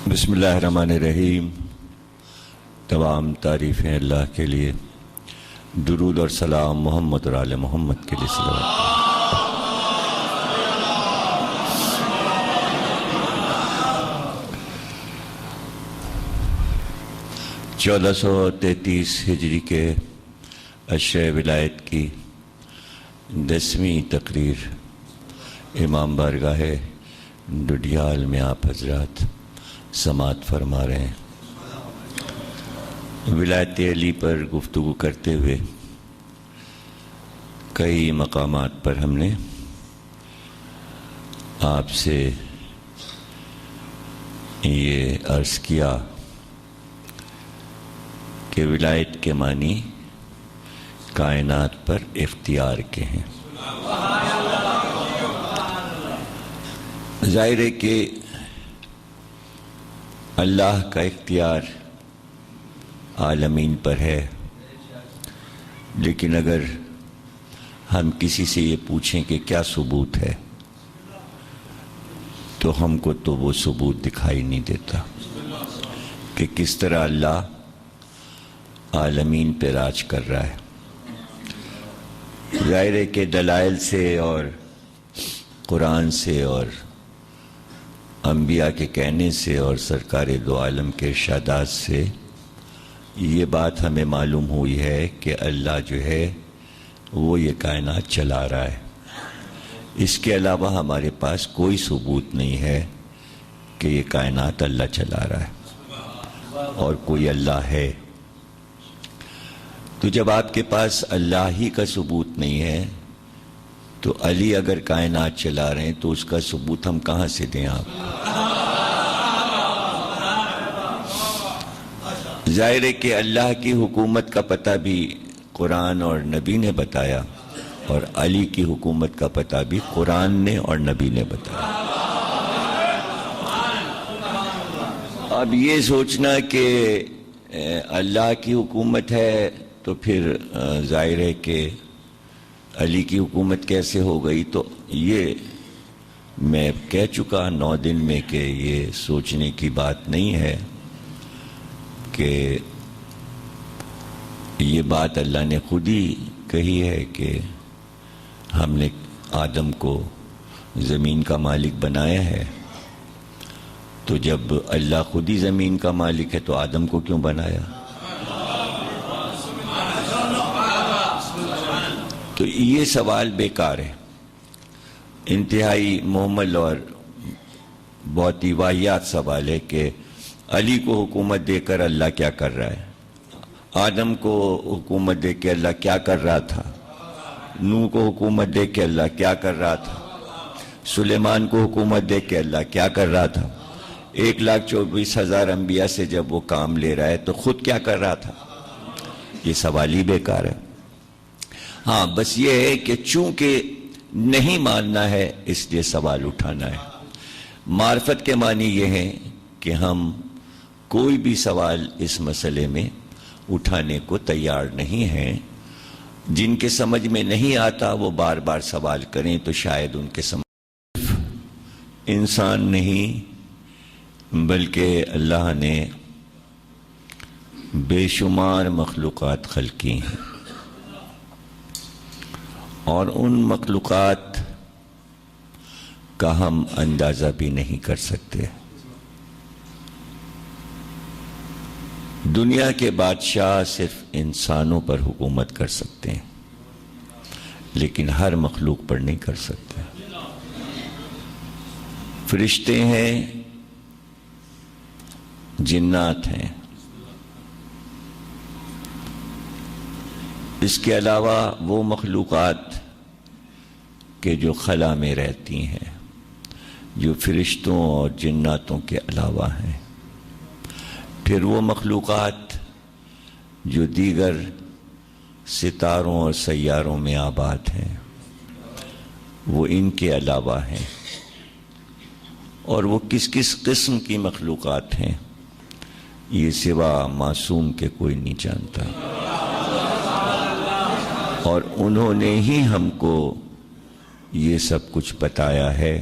بسم اللہ الرحمن الرحیم۔ تمام تعریفیں اللہ کے لیے، درود اور سلام محمد اور آل محمد کے لیے صلوات۔ 1433 ہجری کے عشرہ ولایت کی 10ویں تقریر امام بارگاہ ڈڈیال میں آپ حضرات سماعت فرما رہے ہیں۔ ولایت علی پر گفتگو کرتے ہوئے کئی مقامات پر ہم نے آپ سے یہ عرض کیا کہ ولایت کے معنی کائنات پر اختیار کے ہیں۔ ظاہر ہے کہ اللہ کا اختیار عالمین پر ہے، لیکن اگر ہم کسی سے یہ پوچھیں کہ کیا ثبوت ہے تو ہم کو تو وہ ثبوت دکھائی نہیں دیتا کہ کس طرح اللہ عالمین پہ راج کر رہا ہے۔ ظاہر ہے کہ دلائل سے اور قرآن سے اور انبیاء کے کہنے سے اور سرکار دو عالم کے ارشادات سے یہ بات ہمیں معلوم ہوئی ہے کہ اللہ جو ہے وہ یہ کائنات چلا رہا ہے۔ اس کے علاوہ ہمارے پاس کوئی ثبوت نہیں ہے کہ یہ کائنات اللہ چلا رہا ہے اور کوئی اللہ ہے۔ تو جب آپ کے پاس اللہ ہی کا ثبوت نہیں ہے تو علی اگر کائنات چلا رہے ہیں تو اس کا ثبوت ہم کہاں سے دیں آپ کو؟ ظاہر ہے کہ اللہ کی حکومت کا پتہ بھی قرآن اور نبی نے بتایا، اور علی کی حکومت کا پتہ بھی قرآن نے اور نبی نے بتایا۔ اب یہ سوچنا کہ اللہ کی حکومت ہے تو پھر ظاہر ہے کہ علی کی حکومت کیسے ہو گئی، تو یہ میں کہہ چکا 9 دن میں کہ یہ سوچنے کی بات نہیں ہے کہ یہ بات اللہ نے خود ہی کہی ہے کہ ہم نے آدم کو زمین کا مالک بنایا ہے، تو جب اللہ خود ہی زمین کا مالک ہے تو آدم کو کیوں بنایا؟ تو یہ سوال بیکار ہے، انتہائی محمل اور بہت ہی واہیات سوال ہے کہ علی کو حکومت دے کر اللہ کیا کر رہا ہے، آدم کو حکومت دے کے اللہ کیا کر رہا تھا، نوح کو حکومت دے کے اللہ کیا کر رہا تھا، سلیمان کو حکومت دے کے اللہ کیا کر رہا تھا، 1,24,000 انبیاء سے جب وہ کام لے رہا ہے تو خود کیا کر رہا تھا؟ یہ سوال ہی بیکار ہے۔ ہاں بس یہ ہے کہ چونکہ نہیں ماننا ہے اس لیے سوال اٹھانا ہے۔ معرفت کے معنی یہ ہے کہ ہم کوئی بھی سوال اس مسئلے میں اٹھانے کو تیار نہیں ہیں۔ جن کے سمجھ میں نہیں آتا وہ بار بار سوال کریں تو شاید ان کے سمجھ انسان نہیں بلکہ اللہ نے بے شمار مخلوقات خلقی ہیں، اور ان مخلوقات کا ہم اندازہ بھی نہیں کر سکتے۔ دنیا کے بادشاہ صرف انسانوں پر حکومت کر سکتے ہیں، لیکن ہر مخلوق پر نہیں کر سکتے۔ فرشتے ہیں، جنات ہیں، اس کے علاوہ وہ مخلوقات کہ جو خلا میں رہتی ہیں، جو فرشتوں اور جناتوں کے علاوہ ہیں، پھر وہ مخلوقات جو دیگر ستاروں اور سیاروں میں آباد ہیں، وہ ان کے علاوہ ہیں، اور وہ کس کس قسم کی مخلوقات ہیں یہ سوا معصوم کے کوئی نہیں جانتا، اور انہوں نے ہی ہم کو یہ سب کچھ بتایا ہے،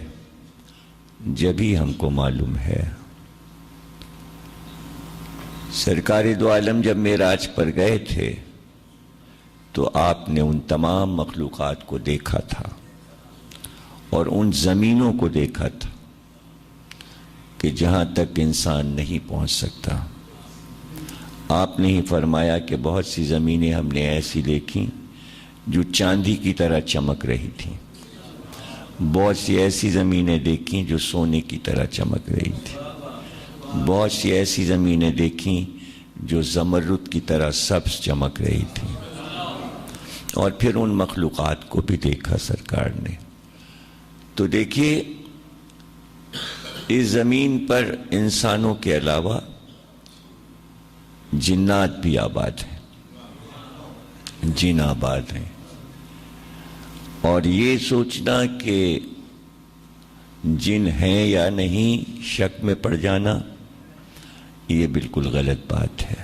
جبھی ہم کو معلوم ہے سرکار دو عالم جب معراج پر گئے تھے تو آپ نے ان تمام مخلوقات کو دیکھا تھا اور ان زمینوں کو دیکھا تھا کہ جہاں تک انسان نہیں پہنچ سکتا. آپ نے ہی فرمایا کہ بہت سی زمینیں ہم نے ایسی دیکھیں جو چاندی کی طرح چمک رہی تھیں، بہت سی ایسی زمینیں دیکھیں جو سونے کی طرح چمک رہی تھی، بہت سی ایسی زمینیں دیکھیں جو زمرد کی طرح سبز چمک رہی تھی. اور پھر ان مخلوقات کو بھی دیکھا سرکار نے. تو دیکھیے اس زمین پر انسانوں کے علاوہ جنات بھی آباد ہیں، جن آباد ہیں. اور یہ سوچنا کہ جن ہیں یا نہیں شک میں پڑ جانا یہ بالکل غلط بات ہے.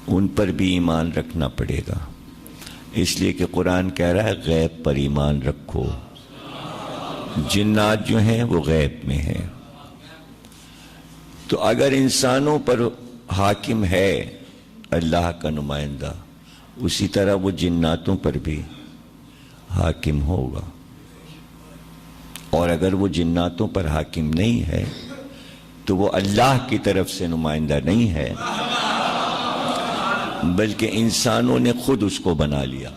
ان پر بھی ایمان رکھنا پڑے گا، اس لیے کہ قرآن کہہ رہا ہے غیب پر ایمان رکھو. جنات جو ہیں وہ غیب میں ہیں. تو اگر انسانوں پر حاکم ہے اللہ کا نمائندہ، اسی طرح وہ جناتوں پر بھی حاکم ہوگا. اور اگر وہ جناتوں پر حاکم نہیں ہے تو وہ اللہ کی طرف سے نمائندہ نہیں ہے بلکہ انسانوں نے خود اس کو بنا لیا.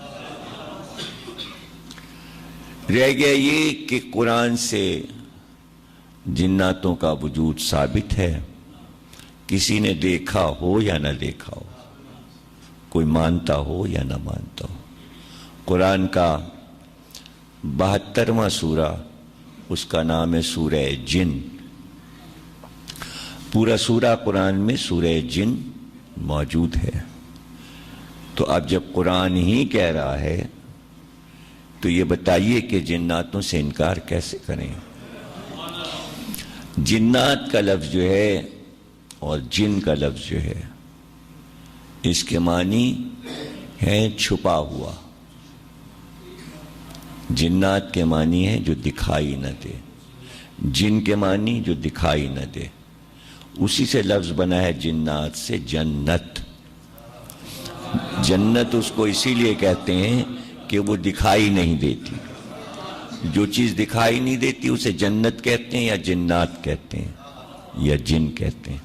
رہ گیا یہ کہ قرآن سے جناتوں کا وجود ثابت ہے، کسی نے دیکھا ہو یا نہ دیکھا ہو، کوئی مانتا ہو یا نہ مانتا ہو. قرآن کا 72واں سورہ، اس کا نام ہے سورہ جن. پورا سورہ قرآن میں سورہ جن موجود ہے. تو اب جب قرآن ہی کہہ رہا ہے تو یہ بتائیے کہ جناتوں سے انکار کیسے کریں. جنات کا لفظ جو ہے اور جن کا لفظ جو ہے اس کے معنی ہے چھپا ہوا. جنات کے معنی ہے جو دکھائی نہ دے، جن کے معنی جو دکھائی نہ دے. اسی سے لفظ بنا ہے جنات سے جنت. جنت اس کو اسی لیے کہتے ہیں کہ وہ دکھائی نہیں دیتی. جو چیز دکھائی نہیں دیتی اسے جنت کہتے ہیں یا جنات کہتے ہیں یا جن کہتے ہیں.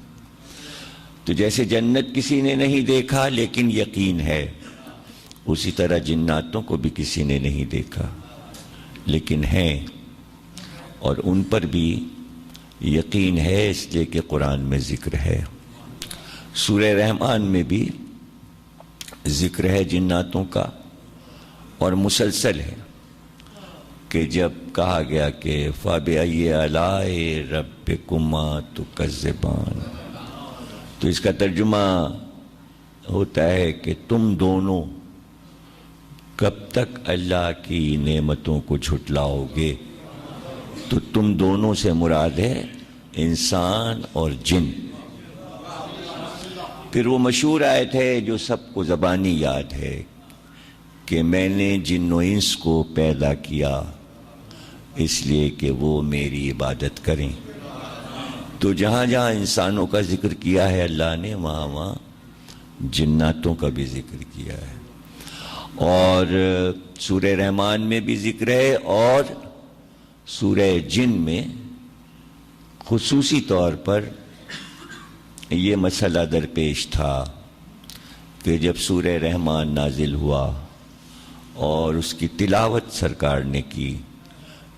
تو جیسے جنت کسی نے نہیں دیکھا لیکن یقین ہے، اسی طرح جناتوں کو بھی کسی نے نہیں دیکھا لیکن ہیں، اور ان پر بھی یقین ہے اس لیے کہ قرآن میں ذکر ہے. سورہ رحمان میں بھی ذکر ہے جناتوں کا اور مسلسل ہے کہ جب کہا گیا کہ فَبِأَيِّ آلَاءِ رَبِّكُمَا تُكَذِّبَانِ، تو اس کا ترجمہ ہوتا ہے کہ تم دونوں کب تک اللہ کی نعمتوں کو جھٹلاؤ گے. تو تم دونوں سے مراد ہے انسان اور جن. پھر وہ مشہور آیت ہے جو سب کو زبانی یاد ہے کہ میں نے جن و انس کو پیدا کیا اس لیے کہ وہ میری عبادت کریں. تو جہاں جہاں انسانوں کا ذکر کیا ہے اللہ نے، وہاں وہاں جناتوں کا بھی ذکر کیا ہے. اور سورہ رحمان میں بھی ذکر ہے اور سورہ جن میں خصوصی طور پر یہ مسئلہ درپیش تھا کہ جب سورہ رحمان نازل ہوا اور اس کی تلاوت سرکار نے کی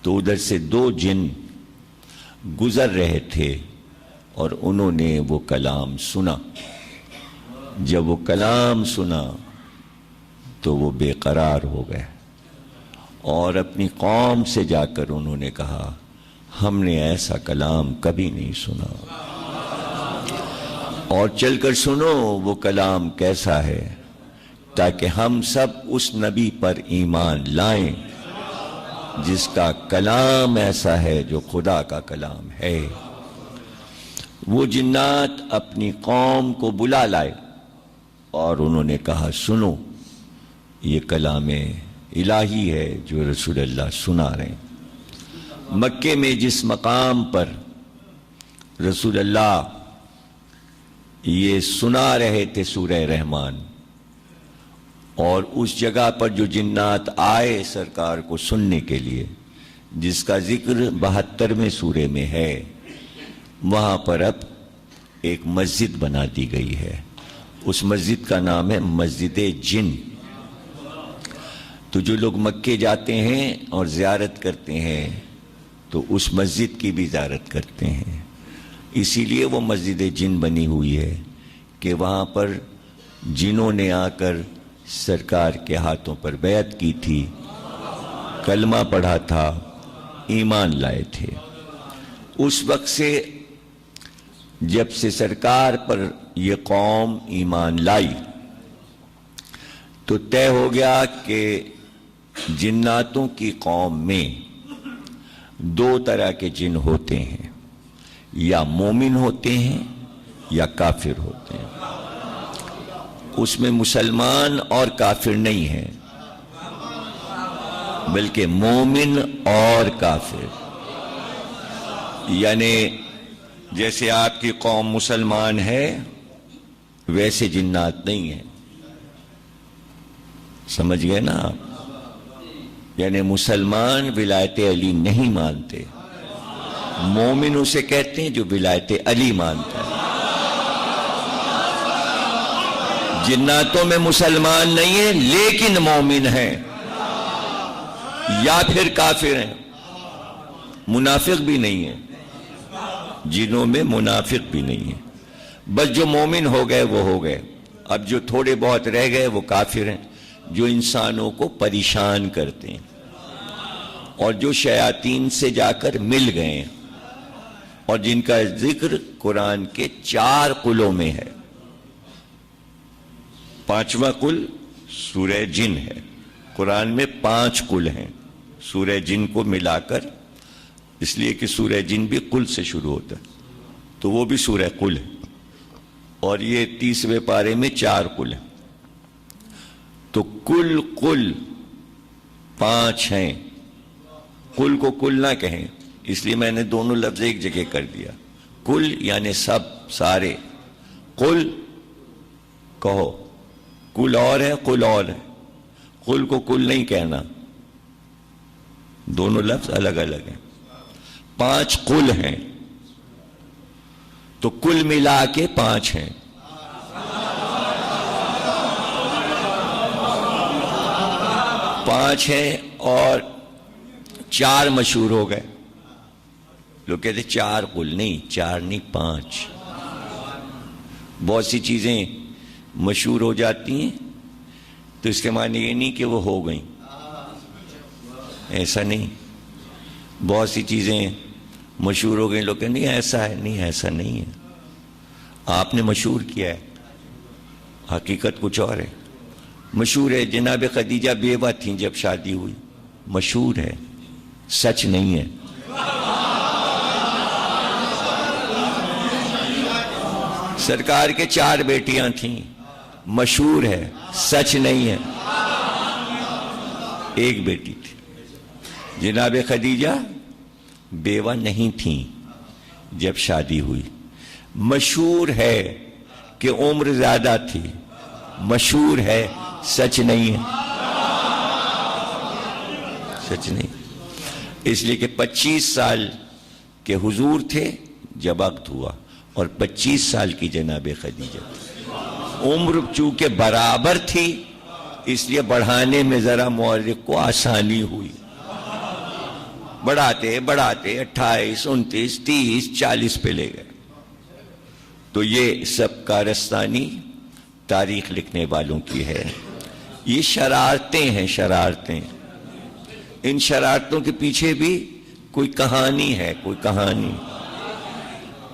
تو ادھر سے 2 جن گزر رہے تھے اور انہوں نے وہ کلام سنا. جب وہ کلام سنا تو وہ بے قرار ہو گئے اور اپنی قوم سے جا کر انہوں نے کہا ہم نے ایسا کلام کبھی نہیں سنا. اور چل کر سنو وہ کلام کیسا ہے تاکہ ہم سب اس نبی پر ایمان لائیں جس کا کلام ایسا ہے جو خدا کا کلام ہے. وہ جنات اپنی قوم کو بلا لائے اور انہوں نے کہا سنو یہ کلام الہی ہے جو رسول اللہ سنا رہے ہیں. مکے میں جس مقام پر رسول اللہ یہ سنا رہے تھے سورہ رحمان، اور اس جگہ پر جو جنات آئے سرکار کو سننے کے لیے، جس کا ذکر 72ویں سورے میں ہے، وہاں پر اب ایک مسجد بنا دی گئی ہے۔ اس مسجد کا نام ہے مسجد جن۔ تو جو لوگ مکے جاتے ہیں اور زیارت کرتے ہیں تو اس مسجد کی بھی زیارت کرتے ہیں، اسی لیے وہ مسجد جن بنی ہوئی ہے کہ وہاں پر جنوں نے آ کر سرکار کے ہاتھوں پر بیعت کی تھی، کلمہ پڑھا تھا، ایمان لائے تھے۔ اس وقت سے جب سے سرکار پر یہ قوم ایمان لائی تو طے ہو گیا کہ جناتوں کی قوم میں دو طرح کے جن ہوتے ہیں، یا مومن ہوتے ہیں یا کافر ہوتے ہیں۔ اس میں مسلمان اور کافر نہیں ہے، بلکہ مومن اور کافر۔ یعنی جیسے آپ کی قوم مسلمان ہے ویسے جنات نہیں ہیں، سمجھ گئے نا آپ؟ یعنی مسلمان ولایت علی نہیں مانتے، مومن اسے کہتے ہیں جو ولایت علی مانتا ہے۔ جناتوں میں مسلمان نہیں ہیں لیکن مومن ہیں، یا پھر کافر ہیں، منافق بھی نہیں ہے، جنوں میں منافق بھی نہیں ہے، بس جو مومن ہو گئے وہ ہو گئے۔ اب جو تھوڑے بہت رہ گئے وہ کافر ہیں، جو انسانوں کو پریشان کرتے ہیں اور جو شیاطین سے جا کر مل گئے ہیں، اور جن کا ذکر قرآن کے 4 قلوں میں ہے۔ 5واں قل سورہ جن ہے، قرآن میں 5 قل ہیں سورہ جن کو ملا کر، اس لیے کہ سورہ جن بھی قل سے شروع ہوتا ہے تو وہ بھی سورہ قل ہے، اور یہ 30ویں پارے میں 4 قل ہیں۔ تو کل قل 5 ہیں، قل کو کل نہ کہیں، اس لیے میں نے دونوں لفظ ایک جگہ کر دیا۔ کل یعنی سب، سارے، قل کہو، کل اور ہے قل اور ہے، قل کو کل نہیں کہنا، دونوں لفظ الگ الگ ہیں۔ 5 قل ہیں تو کل ملا کے 5 ہیں۔ پانچ ہیں اور 4 مشہور ہو گئے۔ لوگ کہتے 4 قل، نہیں 4 نہیں 5۔ بہت سی چیزیں مشہور ہو جاتی ہیں تو اس کے معنی یہ نہیں کہ وہ ہو گئیں، ایسا نہیں۔ بہت سی چیزیں مشہور ہو گئیں، لوگ کہتے نہیں ایسا ہے، نہیں ایسا نہیں ہے، آپ نے مشہور کیا ہے، حقیقت کچھ اور ہے۔ مشہور ہے جناب خدیجہ بیوہ تھیں جب شادی ہوئی، مشہور ہے، سچ نہیں ہے۔ سرکار کے 4 بیٹیاں تھیں، مشہور ہے، سچ نہیں ہے، ایک بیٹی تھی۔ جناب خدیجہ بیوہ نہیں تھیں جب شادی ہوئی، مشہور ہے کہ عمر زیادہ تھی، مشہور ہے، سچ نہیں ہے، سچ نہیں۔ اس لیے کہ 25 سال کے حضور تھے جب عقد ہوا، اور 25 سال کی جناب خدیجہ تھی۔ عمر چونکہ برابر تھی اس لیے بڑھانے میں ذرا مورخ کو آسانی ہوئی، بڑھاتے بڑھاتے 28 29 30 40 پہ لے گئے۔ تو یہ سب کارستانی تاریخ لکھنے والوں کی ہے، یہ شرارتیں ہیں، شرارتیں۔ ان شرارتوں کے پیچھے بھی کوئی کہانی ہے، کوئی کہانی۔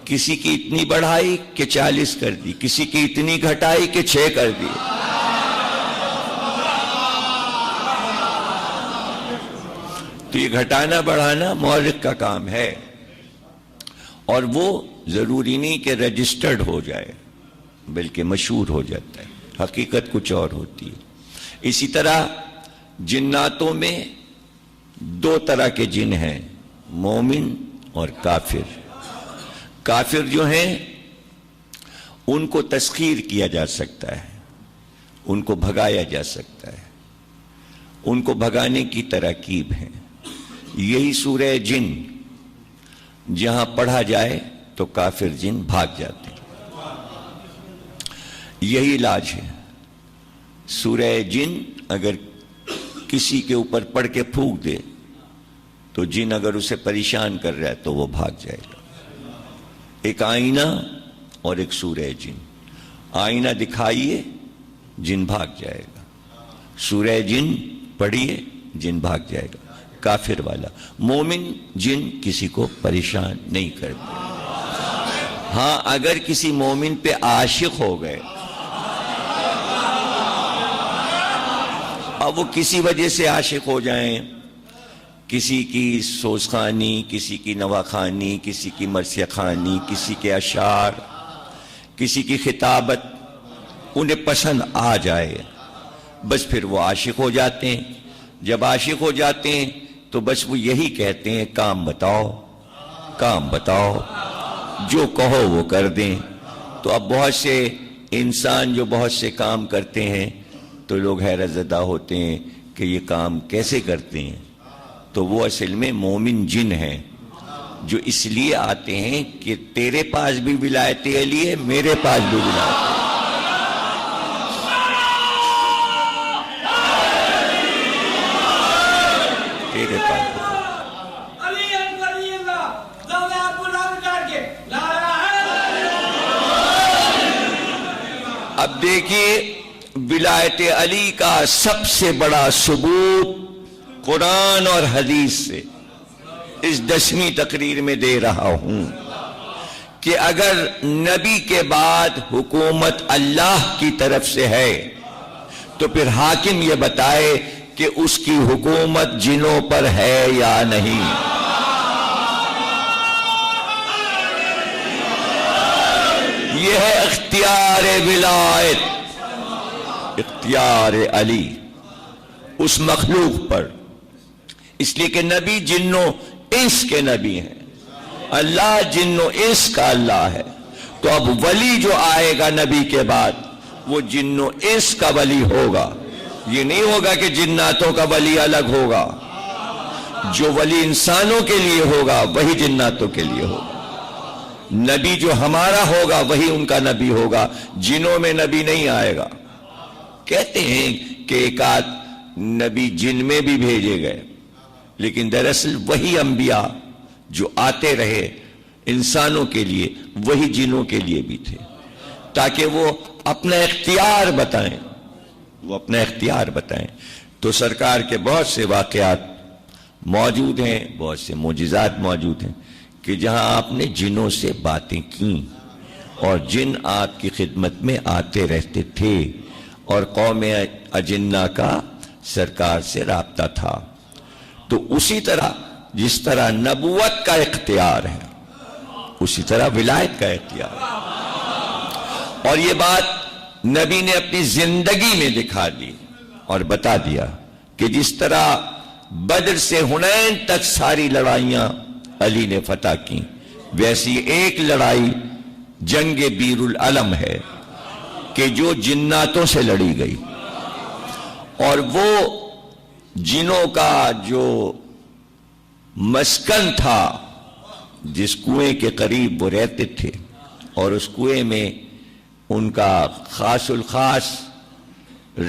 کسی کی اتنی بڑھائی کہ 40 کر دی، کسی کی اتنی گھٹائی کہ 6 کر دی۔ تو یہ گھٹانا بڑھانا مورخ کا کام ہے، اور وہ ضروری نہیں کہ رجسٹرڈ ہو جائے بلکہ مشہور ہو جاتا ہے، حقیقت کچھ اور ہوتی ہے۔ اسی طرح جناتوں میں 2 طرح کے جن ہیں، مومن اور کافر۔ کافر جو ہیں ان کو تسخیر کیا جا سکتا ہے، ان کو بھگایا جا سکتا ہے، ان کو بھگانے کی تراکیب ہیں۔ یہی سورہ جن جہاں پڑھا جائے تو کافر جن بھاگ جاتے ہیں، یہی علاج ہے۔ سورہ جن اگر کسی کے اوپر پڑھ کے پھونک دے تو جن اگر اسے پریشان کر رہا ہے تو وہ بھاگ جائے گا۔ ایک آئینہ اور ایک سورہ جن، آئینہ دکھائیے جن بھاگ جائے گا، سورہ جن پڑھیے جن بھاگ جائے گا۔ کافر والا، مومن جن کسی کو پریشان نہیں کرتے۔ ہاں اگر کسی مومن پہ عاشق ہو گئے، اب وہ کسی وجہ سے عاشق ہو جائیں، کسی کی سوزخانی، کسی کی نواخانی، کسی کی مرثیہ خانی، کسی کے اشعار، کسی کی خطابت انہیں پسند آ جائے، بس پھر وہ عاشق ہو جاتے ہیں۔ جب عاشق ہو جاتے ہیں تو بس وہ یہی کہتے ہیں کام بتاؤ، کام بتاؤ، جو کہو وہ کر دیں۔ تو اب بہت سے انسان جو بہت سے کام کرتے ہیں تو لوگ حیرت زدہ ہوتے ہیں کہ یہ کام کیسے کرتے ہیں، تو وہ اصل میں مومن جن ہیں جو اس لیے آتے ہیں کہ تیرے پاس بھی ولایت علی ہے، میرے پاس بھی ولایت علی ہے۔ تیرے پاس اب دیکھیے ولایت علی کا سب سے بڑا ثبوت قرآن اور حدیث سے اس 10ویں تقریر میں دے رہا ہوں کہ اگر نبی کے بعد حکومت اللہ کی طرف سے ہے تو پھر حاکم یہ بتائے کہ اس کی حکومت جنوں پر ہے یا نہیں۔ یہ ہے اختیار ولایت، اختیار علی اس مخلوق پر، اس لیے کہ نبی جنوں انس کے نبی ہیں، اللہ جنوں انس کا اللہ ہے۔ تو اب ولی جو آئے گا نبی کے بعد وہ جنوں انس کا ولی ہوگا، یہ نہیں ہوگا کہ جناتوں کا ولی الگ ہوگا۔ جو ولی انسانوں کے لیے ہوگا وہی جناتوں کے لیے ہوگا۔ نبی جو ہمارا ہوگا وہی ان کا نبی ہوگا، جنوں میں نبی نہیں آئے گا۔ کہتے ہیں کہ ایک آدھ نبی جن میں بھی بھیجے گئے، لیکن دراصل وہی انبیاء جو آتے رہے انسانوں کے لیے وہی جنوں کے لیے بھی تھے، تاکہ وہ اپنا اختیار بتائیں، وہ اپنا اختیار بتائیں۔ تو سرکار کے بہت سے واقعات موجود ہیں، بہت سے معجزات موجود ہیں کہ جہاں آپ نے جنوں سے باتیں کی اور جن آپ کی خدمت میں آتے رہتے تھے، اور قوم اجنہ کا سرکار سے رابطہ تھا۔ تو اسی طرح جس طرح نبوت کا اختیار ہے اسی طرح ولایت کا اختیار ہے، اور یہ بات نبی نے اپنی زندگی میں دکھا دی اور بتا دیا کہ جس طرح بدر سے حنین تک ساری لڑائیاں علی نے فتح کی، ویسی ایک لڑائی جنگ بیر العلم ہے کہ جو جناتوں سے لڑی گئی، اور وہ جنوں کا جو مسکن تھا، جس کنویں کے قریب وہ رہتے تھے، اور اس کنویں میں ان کا خاص الخاص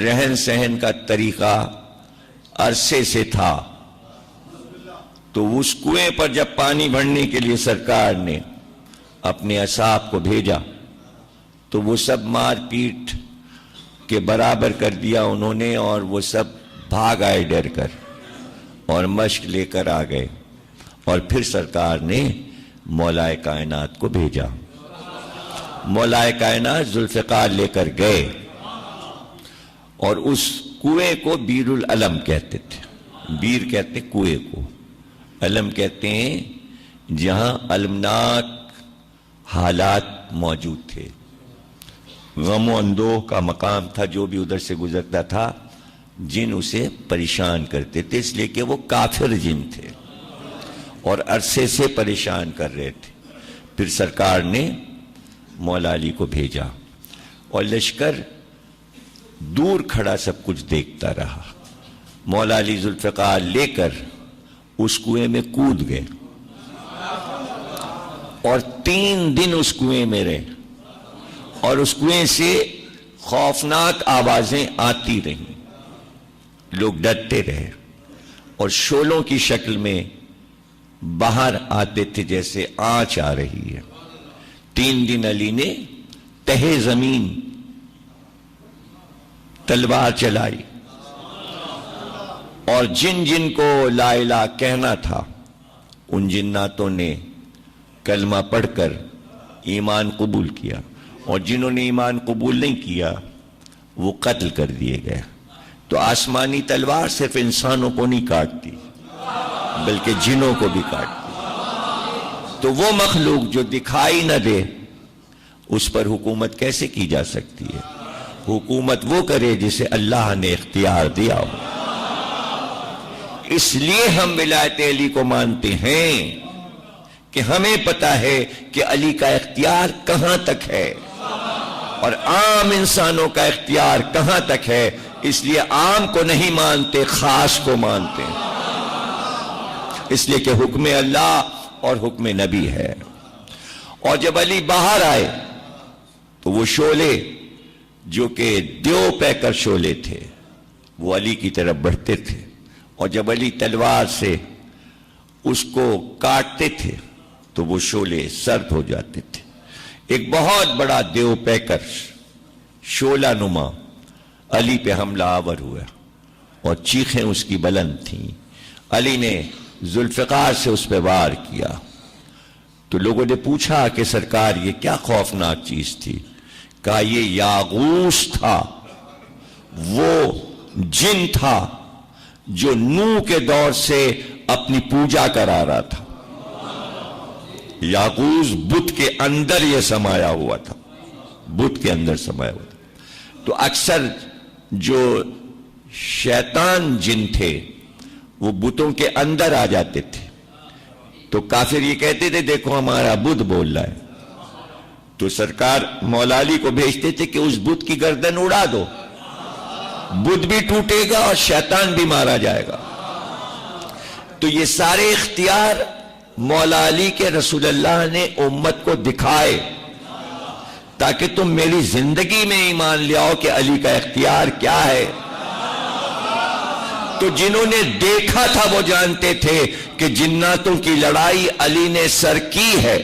رہن سہن کا طریقہ عرصے سے تھا۔ تو اس کنویں پر جب پانی بھرنے کے لیے سرکار نے اپنے اصحاب کو بھیجا تو وہ سب مار پیٹ کے برابر کر دیا انہوں نے، اور وہ سب بھاگ آئے ڈر کر اور مشق لے کر آ گئے، اور پھر سرکار نے مولا کائنات کو بھیجا۔ مولا کائنات ذوالفقار لے کر گئے، اور اس کنویں کو بیر العلم کہتے تھے۔ بیر کہتے کنویں کو، علم کہتے ہیں جہاں المناک حالات موجود تھے، غم و اندوہ کا مقام تھا، جو بھی ادھر سے گزرتا تھا جن اسے پریشان کرتے تھے، اس لیے کہ وہ کافر جن تھے اور عرصے سے پریشان کر رہے تھے۔ پھر سرکار نے مولا علی کو بھیجا اور لشکر دور کھڑا سب کچھ دیکھتا رہا. مولا علی ذوالفقار لے کر اس کنویں میں کود گئے اور 3 دن اس کنویں میں رہے اور اس کنویں سے خوفناک آوازیں آتی رہیں. لوگ ڈرتے رہے اور شعلوں کی شکل میں باہر آتے تھے جیسے آنچ آ رہی ہے. 3 دن علی نے تہہ زمین تلوار چلائی اور جن جن کو لا الہ کہنا تھا ان جناتوں نے کلمہ پڑھ کر ایمان قبول کیا اور جنہوں نے ایمان قبول نہیں کیا وہ قتل کر دیے گئے. تو آسمانی تلوار صرف انسانوں کو نہیں کاٹتی بلکہ جنوں کو بھی کاٹتی. تو وہ مخلوق جو دکھائی نہ دے اس پر حکومت کیسے کی جا سکتی ہے؟ حکومت وہ کرے جسے اللہ نے اختیار دیا ہو. اس لیے ہم ولایت علی کو مانتے ہیں کہ ہمیں پتہ ہے کہ علی کا اختیار کہاں تک ہے اور عام انسانوں کا اختیار کہاں تک ہے. اس لیے عام کو نہیں مانتے، خاص کو مانتے ہیں، اس لیے کہ حکم اللہ اور حکم نبی ہے. اور جب علی باہر آئے تو وہ شعلے جو کہ دیو پیکر شعلے تھے وہ علی کی طرف بڑھتے تھے اور جب علی تلوار سے اس کو کاٹتے تھے تو وہ شعلے سرد ہو جاتے تھے. ایک بہت بڑا دیو پیکر شعلہ نما علی پہ حملہ آور ہوا اور چیخیں اس کی بلند تھیں. علی نے ذوالفقار سے اس پہ وار کیا تو لوگوں نے پوچھا کہ سرکار یہ کیا خوفناک چیز تھی؟ کہا یہ یاغوث تھا، وہ جن تھا جو نوح کے دور سے اپنی پوجا کرا رہا تھا. یاغوث بت کے اندر یہ سمایا ہوا تھا، بت کے اندر سمایا ہوا تھا. تو اکثر جو شیطان جن تھے وہ بتوں کے اندر آ جاتے تھے تو کافر یہ کہتے تھے دیکھو ہمارا بت بول رہا ہے. تو سرکار مولا علی کو بھیجتے تھے کہ اس بت کی گردن اڑا دو، بت بھی ٹوٹے گا اور شیطان بھی مارا جائے گا. تو یہ سارے اختیار مولا علی کے رسول اللہ نے امت کو دکھائے تاکہ تم میری زندگی میں ایمان لے آؤ کہ علی کا اختیار کیا ہے. تو جنہوں نے دیکھا تھا وہ جانتے تھے کہ جناتوں کی لڑائی علی نے سر کی ہے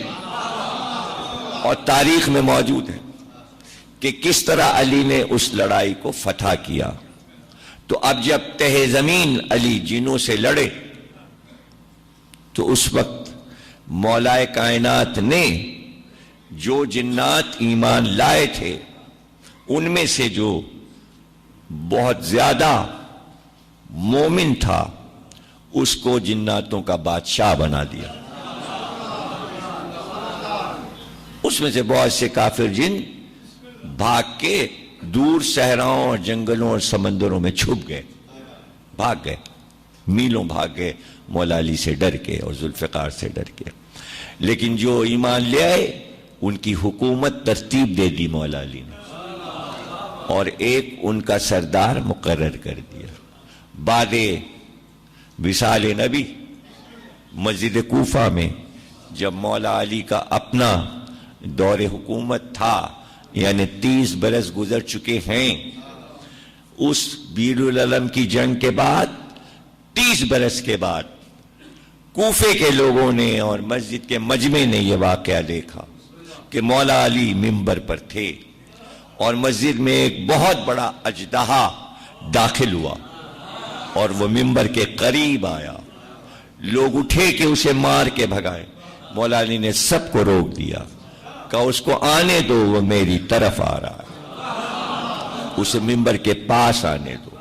اور تاریخ میں موجود ہے کہ کس طرح علی نے اس لڑائی کو فتح کیا. تو اب جب تہ زمین علی جنوں سے لڑے تو اس وقت مولا کائنات نے جو جنات ایمان لائے تھے ان میں سے جو بہت زیادہ مومن تھا اس کو جناتوں کا بادشاہ بنا دیا. اس میں سے بہت سے کافر جن بھاگ کے دور صحراؤں اور جنگلوں اور سمندروں میں چھپ گئے، بھاگ گئے، میلوں بھاگ گئے مولا علی سے ڈر کے اور ذوالفقار سے ڈر کے. لیکن جو ایمان لے آئے ان کی حکومت ترتیب دے دی مولا علی نے اور ایک ان کا سردار مقرر کر دیا. بعد وصال نبی مسجد کوفہ میں جب مولا علی کا اپنا دور حکومت تھا، یعنی 30 برس گزر چکے ہیں، اس بیر العلم کی جنگ کے بعد 30 برس کے بعد کوفے کے لوگوں نے اور مسجد کے مجمع نے یہ واقعہ دیکھا کہ مولا علی منبر پر تھے اور مسجد میں ایک بہت بڑا اژدہا داخل ہوا اور وہ منبر کے قریب آیا. لوگ اٹھے کہ اسے مار کے بھگائے. مولا علی نے سب کو روک دیا، کہا اس کو آنے دو، وہ میری طرف آ رہا ہے، اسے منبر کے پاس آنے دو.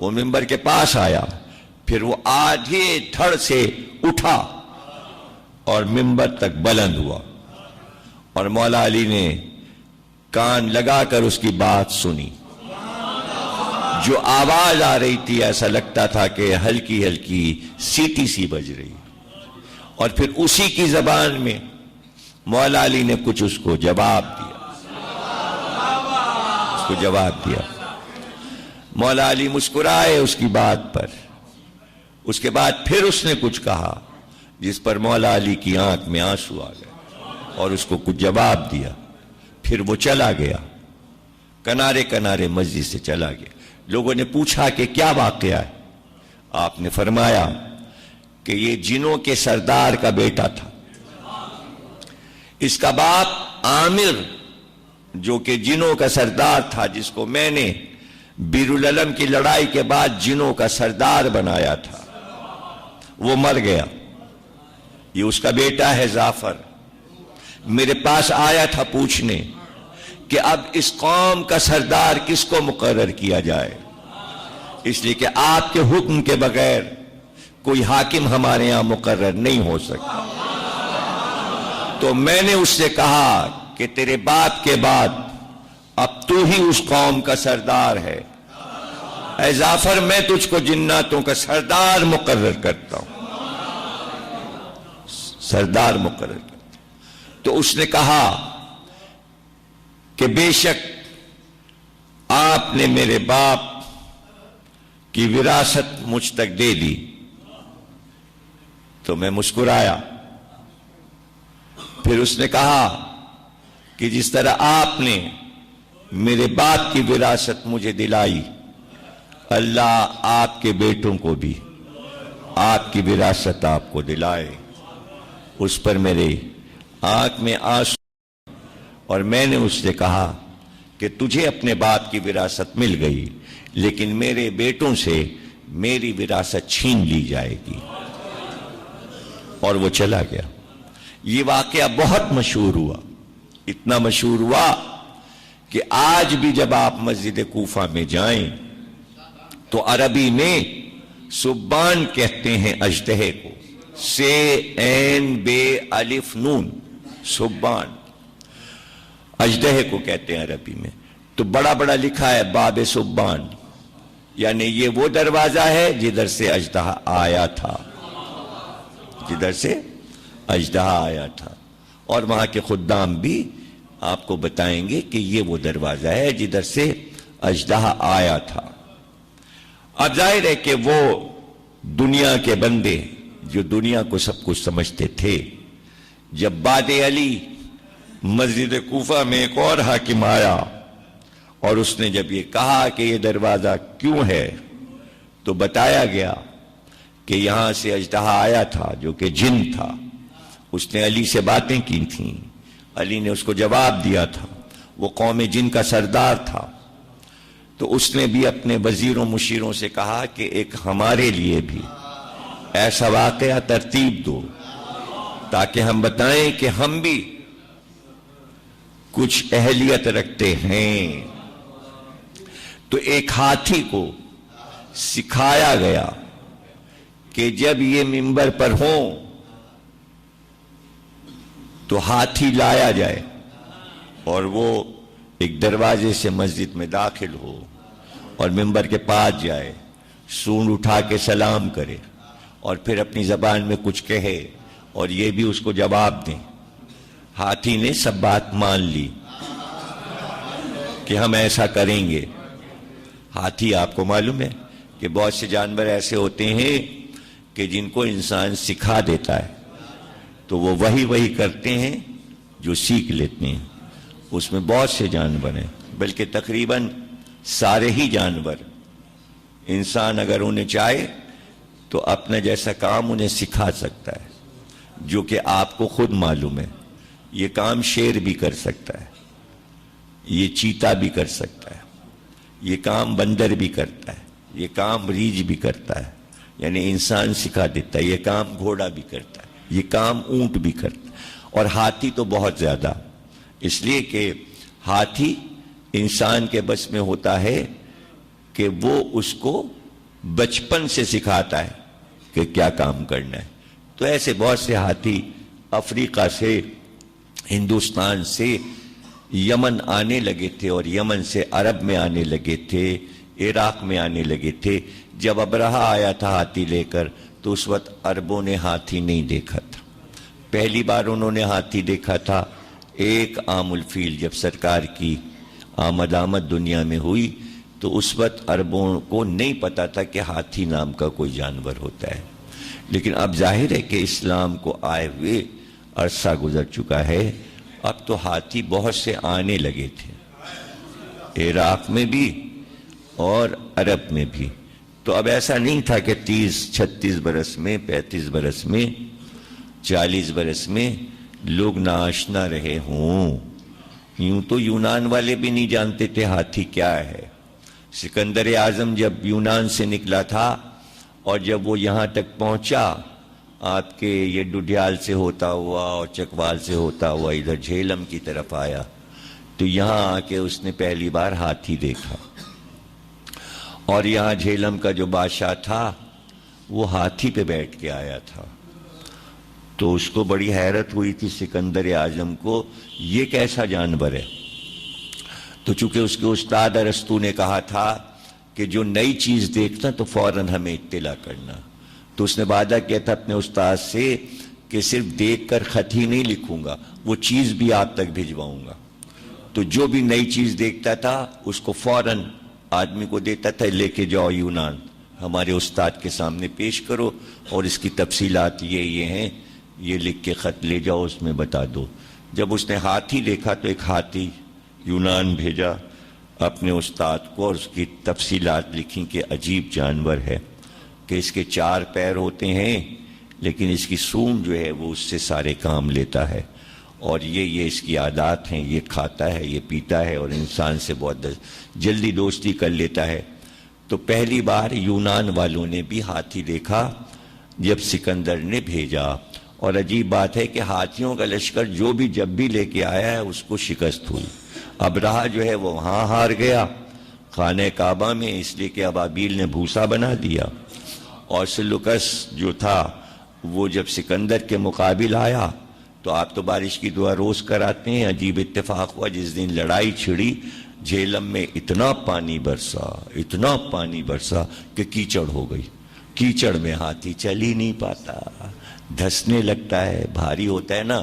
وہ منبر کے پاس آیا، پھر وہ آدھے دھڑ سے اٹھا اور منبر تک بلند ہوا اور مولا علی نے کان لگا کر اس کی بات سنی. جو آواز آ رہی تھی ایسا لگتا تھا کہ ہلکی ہلکی سیٹی سی بج رہی، اور پھر اسی کی زبان میں مولا علی نے کچھ اس کو جواب دیا، اس کو جواب دیا۔ مولا علی مسکرائے اس کی بات پر۔ اس کے بعد پھر اس نے کچھ کہا جس پر مولا علی کی آنکھ میں آنسو آ گئے اور اس کو کچھ جواب دیا۔ پھر وہ چلا گیا، کنارے کنارے مسجد سے چلا گیا۔ لوگوں نے پوچھا کہ کیا واقعہ ہے؟ آپ نے فرمایا کہ یہ جنوں کے سردار کا بیٹا تھا۔ اس کا باپ عامر جو کہ جنوں کا سردار تھا، جس کو میں نے بیر العلم کی لڑائی کے بعد جنوں کا سردار بنایا تھا، وہ مر گیا۔ یہ اس کا بیٹا ہے جعفر۔ میرے پاس آیا تھا پوچھنے کہ اب اس قوم کا سردار کس کو مقرر کیا جائے، اس لیے کہ آپ کے حکم کے بغیر کوئی حاکم ہمارے یہاں مقرر نہیں ہو سکتا۔ تو میں نے اس سے کہا کہ تیرے باپ کے بعد اب تو ہی اس قوم کا سردار ہے۔ اے جعفر، میں تجھ کو جناتوں کا سردار مقرر کرتا ہوں، سردار مقرر کرتا ہوں۔ تو اس نے کہا کہ بے شک آپ نے میرے باپ کی وراثت مجھ تک دے دی۔ تو میں مسکرایا۔ پھر اس نے کہا کہ جس طرح آپ نے میرے باپ کی وراثت مجھے دلائی، اللہ آپ کے بیٹوں کو بھی آپ کی وراثت آپ کو دلائے۔ اس پر میرے آنکھ میں آنسو، اور میں نے اس سے کہا کہ تجھے اپنے باپ کی وراثت مل گئی، لیکن میرے بیٹوں سے میری وراثت چھین لی جائے گی۔ اور وہ چلا گیا۔ یہ واقعہ بہت مشہور ہوا، اتنا مشہور ہوا کہ آج بھی جب آپ مسجد کوفہ میں جائیں تو عربی میں سبان کہتے ہیں اژدہے کو، سے عین بے الف نون، سبان اژدہے کو کہتے ہیں عربی میں۔ تو بڑا بڑا لکھا ہے باب سبان، یعنی یہ وہ دروازہ ہے جدھر سے اژدہا آیا تھا، جدھر سے اژدہا آیا تھا۔ اور وہاں کے خدام بھی آپ کو بتائیں گے کہ یہ وہ دروازہ ہے جدھر سے اژدہا آیا تھا۔ اب ظاہر ہے کہ وہ دنیا کے بندے جو دنیا کو سب کچھ سمجھتے تھے، جب بعد علی مسجد کوفہ میں ایک اور حاکم آیا اور اس نے جب یہ کہا کہ یہ دروازہ کیوں ہے، تو بتایا گیا کہ یہاں سے اژدہا آیا تھا جو کہ جن تھا۔ اس نے علی سے باتیں کی تھیں، علی نے اس کو جواب دیا تھا، وہ قوم جن کا سردار تھا۔ تو اس نے بھی اپنے وزیروں مشیروں سے کہا کہ ایک ہمارے لیے بھی ایسا واقعہ ترتیب دو تاکہ ہم بتائیں کہ ہم بھی کچھ اہلیت رکھتے ہیں۔ تو ایک ہاتھی کو سکھایا گیا کہ جب یہ منبر پر ہوں تو ہاتھی لایا جائے اور وہ ایک دروازے سے مسجد میں داخل ہو اور منبر کے پاس جائے، سونڈ اٹھا کے سلام کرے اور پھر اپنی زبان میں کچھ کہے اور یہ بھی اس کو جواب دیں۔ ہاتھی نے سب بات مان لی کہ ہم ایسا کریں گے۔ ہاتھی آپ کو معلوم ہے کہ بہت سے جانور ایسے ہوتے ہیں کہ جن کو انسان سکھا دیتا ہے تو وہ وہی کرتے ہیں جو سیکھ لیتے ہیں۔ اس میں بہت سے جانور ہیں، بلکہ تقریباً سارے ہی جانور، انسان اگر انہیں چاہے تو اپنا جیسا کام انہیں سکھا سکتا ہے، جو کہ آپ کو خود معلوم ہے۔ یہ کام شیر بھی کر سکتا ہے، یہ چیتا بھی کر سکتا ہے، یہ کام بندر بھی کرتا ہے، یہ کام ریچھ بھی کرتا ہے، یعنی انسان سکھا دیتا ہے۔ یہ کام گھوڑا بھی کرتا ہے، یہ کام اونٹ بھی کرتا ہے، اور ہاتھی تو بہت زیادہ، اس لیے کہ ہاتھی انسان کے بس میں ہوتا ہے کہ وہ اس کو بچپن سے سکھاتا ہے کہ کیا کام کرنا ہے۔ تو ایسے بہت سے ہاتھی افریقہ سے، ہندوستان سے یمن آنے لگے تھے اور یمن سے عرب میں آنے لگے تھے، عراق میں آنے لگے تھے۔ جب ابرہہ آیا تھا ہاتھی لے کر تو اس وقت عربوں نے ہاتھی نہیں دیکھا تھا، پہلی بار انہوں نے ہاتھی دیکھا تھا ایک عام الفیل، جب سرکار کی آمد دنیا میں ہوئی تو اس وقت عربوں کو نہیں پتا تھا کہ ہاتھی نام کا کوئی جانور ہوتا ہے، لیکن اب ظاہر ہے کہ اسلام کو آئے ہوئے عرصہ گزر چکا ہے، اب تو ہاتھی بہت سے آنے لگے تھے، عراق میں بھی اور عرب میں بھی۔ تو اب ایسا نہیں تھا کہ 30-36 برس میں، 35 برس میں، 40 برس میں لوگ ناآشنا رہے ہوں۔ یوں تو یونان والے بھی نہیں جانتے تھے ہاتھی کیا ہے۔ سکندر اعظم جب یونان سے نکلا تھا اور جب وہ یہاں تک پہنچا، آپ کے یہ ڈڈیال سے ہوتا ہوا اور چکوال سے ہوتا ہوا ادھر جھیلم کی طرف آیا، تو یہاں آ کے اس نے پہلی بار ہاتھی دیکھا، اور یہاں جھیلم کا جو بادشاہ تھا وہ ہاتھی پہ بیٹھ کے آیا تھا، تو اس کو بڑی حیرت ہوئی تھی سکندر اعظم کو، یہ کیسا جانور ہے؟ تو چونکہ اس کے استاد ارسطو نے کہا تھا کہ جو نئی چیز دیکھنا تو فوراً ہمیں اطلاع کرنا، تو اس نے وعدہ کیا تھا اپنے استاد سے کہ صرف دیکھ کر خط ہی نہیں لکھوں گا، وہ چیز بھی آپ تک بھجواؤں گا۔ تو جو بھی نئی چیز دیکھتا تھا اس کو فوراً آدمی کو دیتا تھا، لے کے جاؤ یونان، ہمارے استاد کے سامنے پیش کرو، اور اس کی تفصیلات یہ ہیں، یہ لکھ کے خط لے جاؤ، اس میں بتا دو۔ جب اس نے ہاتھی دیکھا تو ایک ہاتھی یونان بھیجا اپنے استاد کو، اور اس کی تفصیلات لکھیں کہ عجیب جانور ہے، کہ اس کے 4 پیر ہوتے ہیں لیکن اس کی سونڈ جو ہے وہ اس سے سارے کام لیتا ہے، اور یہ اس کی عادات ہیں، یہ کھاتا ہے، یہ پیتا ہے، اور انسان سے بہت جلدی دوستی کر لیتا ہے۔ تو پہلی بار یونان والوں نے بھی ہاتھی دیکھا جب سکندر نے بھیجا، اور عجیب بات ہے کہ ہاتھیوں کا لشکر جو بھی جب بھی لے کے آیا ہے اس کو شکست ہوئی۔ ابرہہ جو ہے وہ وہاں ہار گیا خانہ کعبہ میں، اس لیے کہ ابابیل نے بھوسا بنا دیا، اور سلوکس جو تھا وہ جب سکندر کے مقابل آیا تو آپ تو بارش کی دعا روز کراتے ہیں، عجیب اتفاق ہوا جس دن لڑائی چھڑی جھیلم میں اتنا پانی برسا کہ کیچڑ ہو گئی۔ کیچڑ میں ہاتھی چل ہی نہیں پاتا، دھسنے لگتا ہے، بھاری ہوتا ہے نا،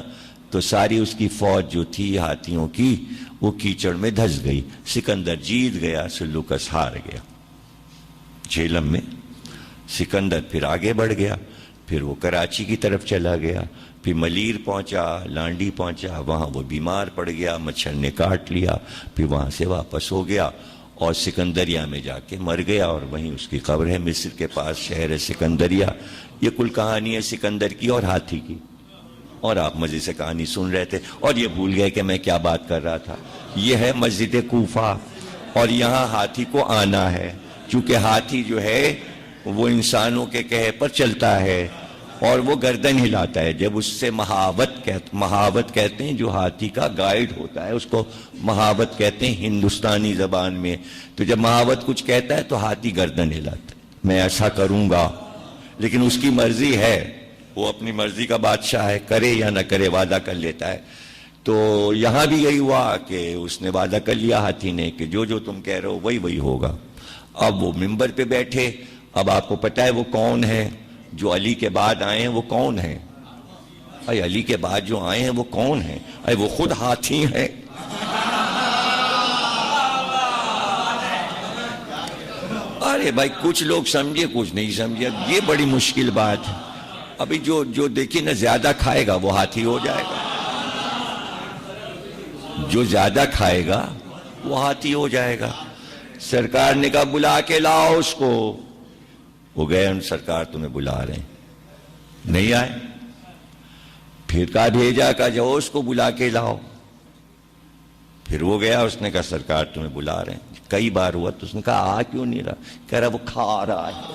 تو ساری اس کی فوج جو تھی ہاتھیوں کی وہ کیچڑ میں دھس گئی۔ سکندر جیت گیا، سلوکس ہار گیا جھیلم میں۔ سکندر پھر آگے بڑھ گیا، پھر وہ کراچی کی طرف چلا گیا، پھر ملیر پہنچا، لانڈی پہنچا، وہاں وہ بیمار پڑ گیا، مچھر نے کاٹ لیا، پھر وہاں سے واپس ہو گیا اور سکندریہ میں جا کے مر گیا، اور وہیں اس کی قبر ہے، مصر کے پاس شہر ہے سکندریہ۔ یہ کل کہانی ہے سکندر کی اور ہاتھی کی، اور آپ مزے سے کہانی سن رہے تھے اور یہ بھول گئے کہ میں کیا بات کر رہا تھا۔ یہ ہے مسجد کوفہ، اور یہاں ہاتھی کو آنا ہے، چونکہ ہاتھی جو ہے وہ انسانوں کے کہے پر چلتا ہے اور وہ گردن ہلاتا ہے۔ جب اس سے مہاوت کہتے ہیں، جو ہاتھی کا گائیڈ ہوتا ہے اس کو مہاوت کہتے ہیں ہندوستانی زبان میں، تو جب مہاوت کچھ کہتا ہے تو ہاتھی گردن ہلاتا ہے، میں ایسا کروں گا، لیکن اس کی مرضی ہے، وہ اپنی مرضی کا بادشاہ ہے، کرے یا نہ کرے وعدہ کر لیتا ہے۔ تو یہاں بھی یہی ہوا کہ اس نے وعدہ کر لیا ہاتھی نے کہ جو تم کہہ رہے ہو وہی ہوگا۔ اب وہ منبر پہ بیٹھے، اب آپ کو پتہ ہے وہ کون ہے جو علی کے بعد آئے ہیں؟ وہ کون ہیں؟ اے علی کے بعد جو آئے ہیں وہ کون ہیں؟ اے وہ خود ہاتھی ہیں۔ ارے بھائی کچھ لوگ سمجھے کچھ نہیں سمجھے، یہ بڑی مشکل بات ہے۔ ابھی جو دیکھیں نا زیادہ کھائے گا وہ ہاتھی ہو جائے گا، جو زیادہ کھائے گا وہ ہاتھی ہو جائے گا۔ سرکار نے کہا بلا کے لاؤ اس کو، وہ گئے، ان سرکار تمہیں بلا رہے ہیں، نہیں آئے، پھر کہا بھیجا کہ جاؤ اس کو بلا کے لاؤ، پھر وہ گیا، اس نے کہا سرکار تمہیں بلا رہے ہیں، کئی بار ہوا، تو اس نے کہا آ کیوں نہیں رہا؟ کہہ رہا وہ کھا رہا ہے،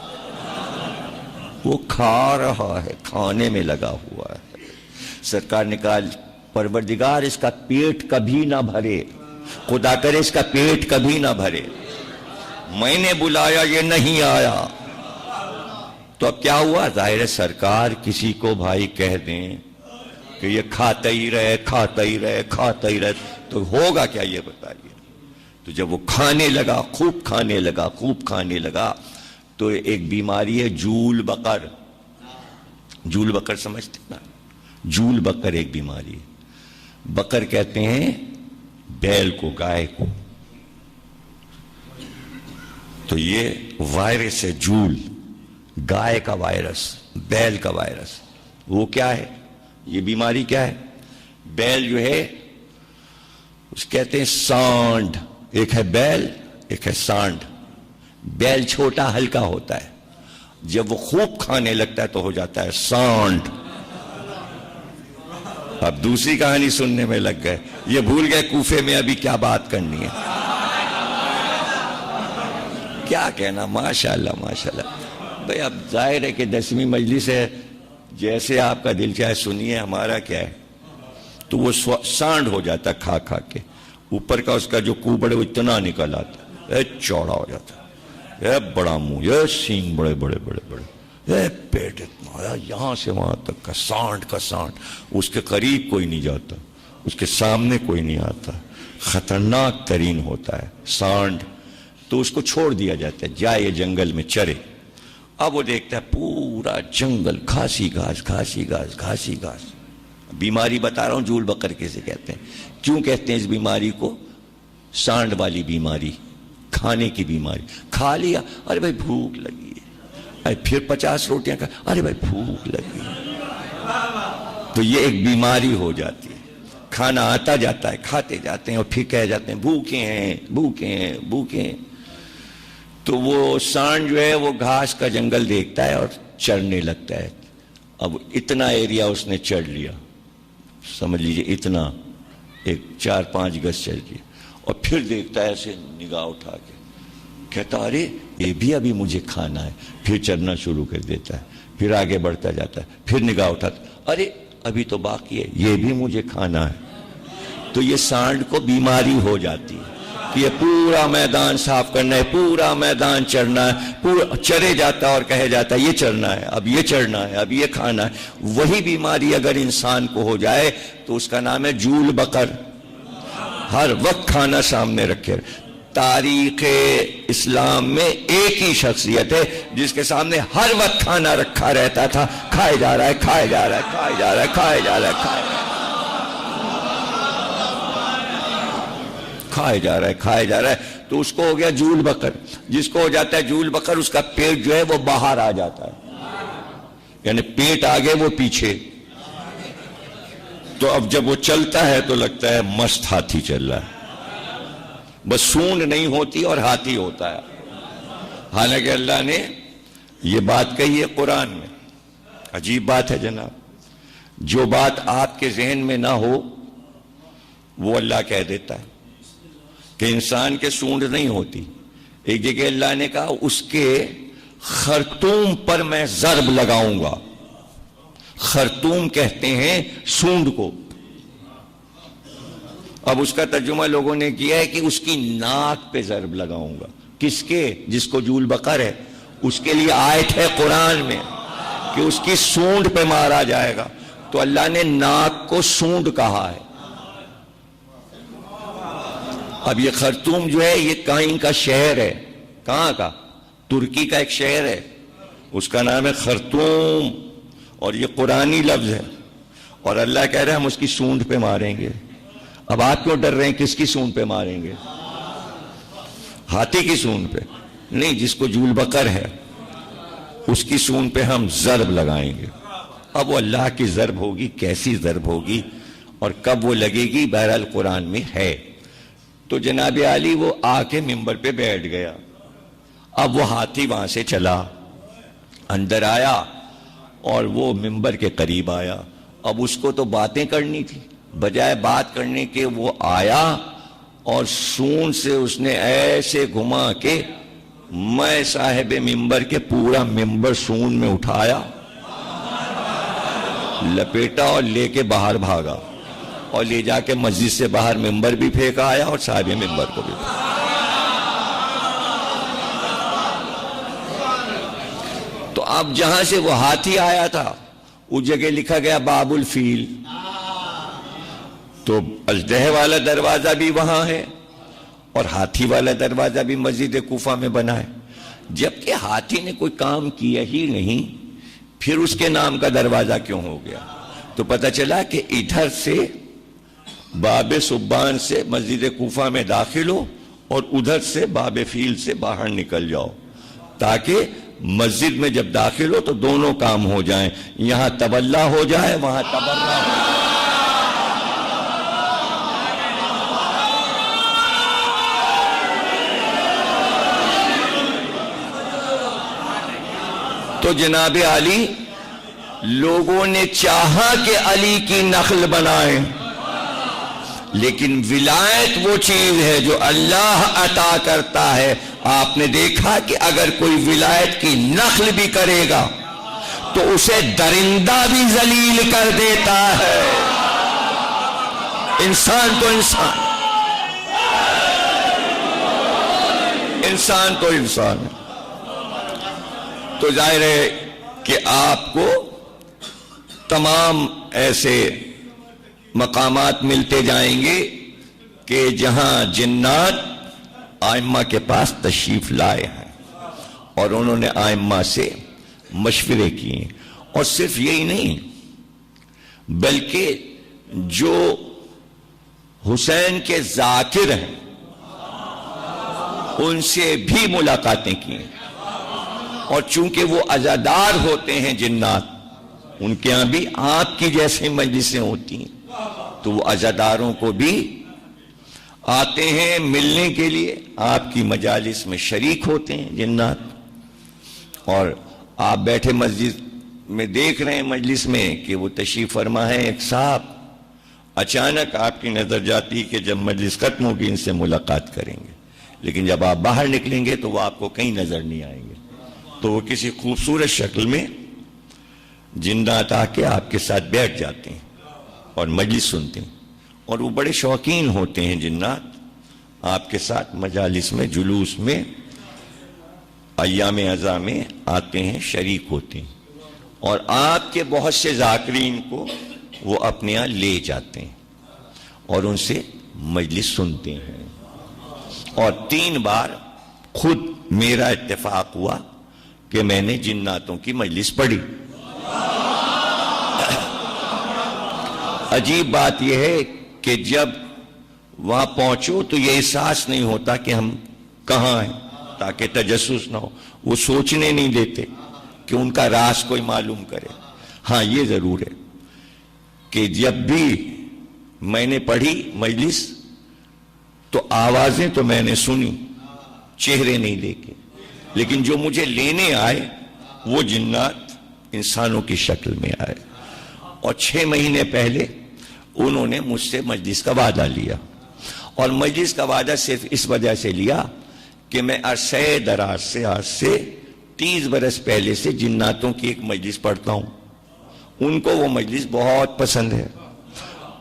وہ کھا رہا ہے، کھانے میں لگا ہوا ہے۔ سرکار نے کہا پروردگار اس کا پیٹ کبھی نہ بھرے، خدا کرے اس کا پیٹ کبھی نہ بھرے، میں نے بلایا یہ نہیں آیا۔ تو اب کیا ہوا؟ ظاہر ہے سرکار کسی کو بھائی کہہ دیں کہ یہ کھاتا ہی رہے تو ہوگا کیا یہ بتائیے۔ تو جب وہ کھانے لگا، خوب کھانے لگا تو ایک بیماری ہے جول بقر، جول بقر سمجھتے نا؟ جول بکر ایک بیماری ہے. بکر کہتے ہیں بیل کو، گائے کو. تو یہ وائرس ہے جول، گائے کا وائرس، بیل کا وائرس. وہ کیا ہے؟ یہ بیماری کیا ہے؟ بیل جو ہے اس کہتے ہیں سانڈ. ایک ہے بیل، ایک ہے سانڈ. بیل چھوٹا ہلکا ہوتا ہے، جب وہ خوب کھانے لگتا ہے تو ہو جاتا ہے سانڈ. اب دوسری کہانی سننے میں لگ گئے، یہ بھول گئے کوفے میں ابھی کیا بات کرنی ہے. کیا کہنا، ماشاءاللہ ماشاءاللہ. بھئی اب ظاہر ہے کہ 10ویں مجلس ہے، جیسے آپ کا دل چاہے سنیے. ہمارا کیا ہے، تو وہ سانڈ ہو جاتا ہے کھا کھا کے. اوپر کا اس کا جو کوبڑ ہے وہ اتنا نکل آتا ہے، چوڑا ہو جاتا ہے، بڑا منہ، یہ سینگ بڑے بڑے بڑے بڑے، یہ پیٹ اتنا، یہاں سے وہاں تک کا سانڈ کا سانڈ. اس کے قریب کوئی نہیں جاتا، اس کے سامنے کوئی نہیں آتا. خطرناک ترین ہوتا ہے سانڈ. تو اس کو چھوڑ دیا جاتا ہے، جائے جنگل میں چرے. اب وہ دیکھتا ہے پورا جنگل گھاسی گھاس گھاسی گھاس گھاسی گھاس. بیماری بتا رہا ہوں جول بکر کیسے کہتے ہیں. کیوں کہتے ہیں اس بیماری کو؟ سانڈ والی بیماری، کھانے کی بیماری. کھا لیا، ارے بھائی بھوک لگی ہے، پھر 50 روٹیاں کھا، ارے بھائی بھوک لگی ہے. تو یہ ایک بیماری ہو جاتی ہے. کھانا آتا جاتا ہے، کھاتے جاتے ہیں اور پھر کہہ جاتے ہیں بھوکے ہیں بھوکے ہیں بھوکے ہیں. تو وہ سانڈ جو ہے وہ گھاس کا جنگل دیکھتا ہے اور چرنے لگتا ہے. اب اتنا ایریا اس نے چڑھ لیا، سمجھ لیجئے اتنا، ایک 4-5 گز چڑھ لیا. اور پھر دیکھتا ہے ایسے نگاہ اٹھا کے، کہتا ارے یہ بھی ابھی مجھے کھانا ہے. پھر چرنا شروع کر دیتا ہے، پھر آگے بڑھتا جاتا ہے، پھر نگاہ اٹھاتا، ارے ابھی تو باقی ہے، یہ بھی مجھے کھانا ہے. تو یہ سانڈ کو بیماری ہو جاتی ہے کہ یہ پورا میدان صاف کرنا ہے، پورا میدان چڑھنا ہے، پورا چرے جاتا اور کہے جاتا ہے یہ چڑھنا ہے، اب یہ چڑھنا ہے، اب یہ کھانا ہے. وہی بیماری اگر انسان کو ہو جائے تو اس کا نام ہے جول بکر. ہر وقت کھانا سامنے رکھے. تاریخ اسلام میں ایک ہی شخصیت ہے جس کے سامنے ہر وقت کھانا رکھا رہتا تھا، کھائے جا رہا ہے کھائے جا رہا ہے کھائے جا رہا ہے کھائے جا رہا ہے کھائے جا رہا ہے کھائے جا رہا ہے. تو اس کو ہو گیا جول بکر. جس کو ہو جاتا ہے جول بکر اس کا پیٹ جو ہے وہ باہر آ جاتا ہے، یعنی پیٹ آگے وہ پیچھے. تو اب جب وہ چلتا ہے تو لگتا ہے مست ہاتھی چل رہا ہے، بس سونڈ نہیں ہوتی اور ہاتھی ہوتا ہے. حالانکہ اللہ نے یہ بات کہی ہے قرآن میں. عجیب بات ہے جناب، جو بات آپ کے ذہن میں نہ ہو وہ اللہ کہہ دیتا ہے کہ انسان کے سونڈ نہیں ہوتی. ایک جگہ اللہ نے کہا اس کے خرطوم پر میں ضرب لگاؤں گا. خرطوم کہتے ہیں سونڈ کو. اب اس کا ترجمہ لوگوں نے کیا ہے کہ اس کی ناک پہ ضرب لگاؤں گا. کس کے؟ جس کو جول بکر ہے اس کے لیے آیت ہے قرآن میں کہ اس کی سونڈ پہ مارا جائے گا. تو اللہ نے ناک کو سونڈ کہا ہے. اب یہ خرطوم جو ہے یہ کہیں کا شہر ہے. کہاں کا؟ ترکی کا ایک شہر ہے، اس کا نام ہے خرطوم، اور یہ قرآنی لفظ ہے. اور اللہ کہہ رہے ہیں ہم اس کی سونڈ پہ ماریں گے. اب آپ کیوں ڈر رہے ہیں؟ کس کی سونڈ پہ ماریں گے؟ ہاتھی کی سونڈ پہ نہیں، جس کو جول بکر ہے اس کی سونڈ پہ ہم ضرب لگائیں گے. اب وہ اللہ کی ضرب ہوگی، کیسی ضرب ہوگی اور کب وہ لگے گی، بہرحال قرآن میں ہے. تو جناب علی وہ آ کے ممبر پہ بیٹھ گیا. اب وہ ہاتھی وہاں سے چلا اندر آیا اور وہ ممبر کے قریب آیا. اب اس کو تو باتیں کرنی تھی، بجائے بات کرنے کے وہ آیا اور سونڈ سے اس نے ایسے گھما کے میں صاحب ممبر کے پورا ممبر سونڈ میں اٹھایا، لپیٹا اور لے کے باہر بھاگا اور لے جا کے مسجد سے باہر ممبر بھی پھینکا آیا اور صاحب ممبر کو بھی پھینکا. تو اب جہاں سے وہ ہاتھی آیا تھا اس جگہ لکھا گیا باب الفیل. تو اژدہے والا دروازہ بھی وہاں ہے اور ہاتھی والا دروازہ بھی مسجد کوفہ میں بنا ہے. جبکہ ہاتھی نے کوئی کام کیا ہی نہیں، پھر اس کے نام کا دروازہ کیوں ہو گیا؟ تو پتہ چلا کہ ادھر سے باب سبان سے مسجد کوفہ میں داخل ہو اور ادھر سے باب فیل سے باہر نکل جاؤ، تاکہ مسجد میں جب داخل ہو تو دونوں کام ہو جائیں، یہاں تبلا ہو جائے وہاں تبرہ ہو جائے۔ تو جناب علی لوگوں نے چاہا کہ علی کی نخل بنائیں، لیکن ولایت وہ چیز ہے جو اللہ عطا کرتا ہے۔ آپ نے دیکھا کہ اگر کوئی ولایت کی نخل بھی کرے گا تو اسے درندہ بھی ذلیل کر دیتا ہے۔ انسان تو انسان، انسان تو انسان ہے۔ تو ظاہر ہے کہ آپ کو تمام ایسے مقامات ملتے جائیں گے کہ جہاں جنات آئمہ کے پاس تشریف لائے ہیں اور انہوں نے آئمہ سے مشورے کیے، اور صرف یہی نہیں بلکہ جو حسین کے ذاکر ہیں ان سے بھی ملاقاتیں کی، اور چونکہ وہ عزادار ہوتے ہیں جنات، ان کے ہاں بھی آپ کی جیسے مجلسیں ہوتی ہیں، تو وہ عزاداروں کو بھی آتے ہیں ملنے کے لیے، آپ کی مجالس میں شریک ہوتے ہیں جنات۔ اور آپ بیٹھے مسجد میں دیکھ رہے ہیں مجلس میں کہ وہ تشریف فرما ہے ایک صاحب، اچانک آپ کی نظر جاتی کہ جب مجلس ختم ہوگی ان سے ملاقات کریں گے، لیکن جب آپ باہر نکلیں گے تو وہ آپ کو کہیں نظر نہیں آئیں گے، تو وہ کسی خوبصورت شکل میں جنات آ کے آپ کے ساتھ بیٹھ جاتے ہیں اور مجلس سنتے ہیں، اور وہ بڑے شوقین ہوتے ہیں جنات، آپ کے ساتھ مجالس میں جلوس میں ایام عزا میں آتے ہیں، شریک ہوتے ہیں، اور آپ کے بہت سے ذاکرین کو وہ اپنے یہاں لے جاتے ہیں اور ان سے مجلس سنتے ہیں۔ اور 3 بار خود میرا اتفاق ہوا کہ میں نے جناتوں کی مجلس پڑھی۔ عجیب بات یہ ہے کہ جب وہاں پہنچو تو یہ احساس نہیں ہوتا کہ ہم کہاں ہیں، تاکہ تجسس نہ ہو، وہ سوچنے نہیں دیتے کہ ان کا راز کوئی معلوم کرے۔ ہاں یہ ضرور ہے کہ جب بھی میں نے پڑھی مجلس تو آوازیں تو میں نے سنی، چہرے نہیں دیکھے، لیکن جو مجھے لینے آئے وہ جنات انسانوں کی شکل میں آئے، اور 6 مہینے پہلے انہوں نے مجھ سے مجلس کا وعدہ لیا، اور مجلس کا وعدہ صرف اس وجہ سے لیا کہ میں عرصہ دراز سے آج سے 30 برس پہلے سے جناتوں کی ایک مجلس پڑھتا ہوں، ان کو وہ مجلس بہت پسند ہے،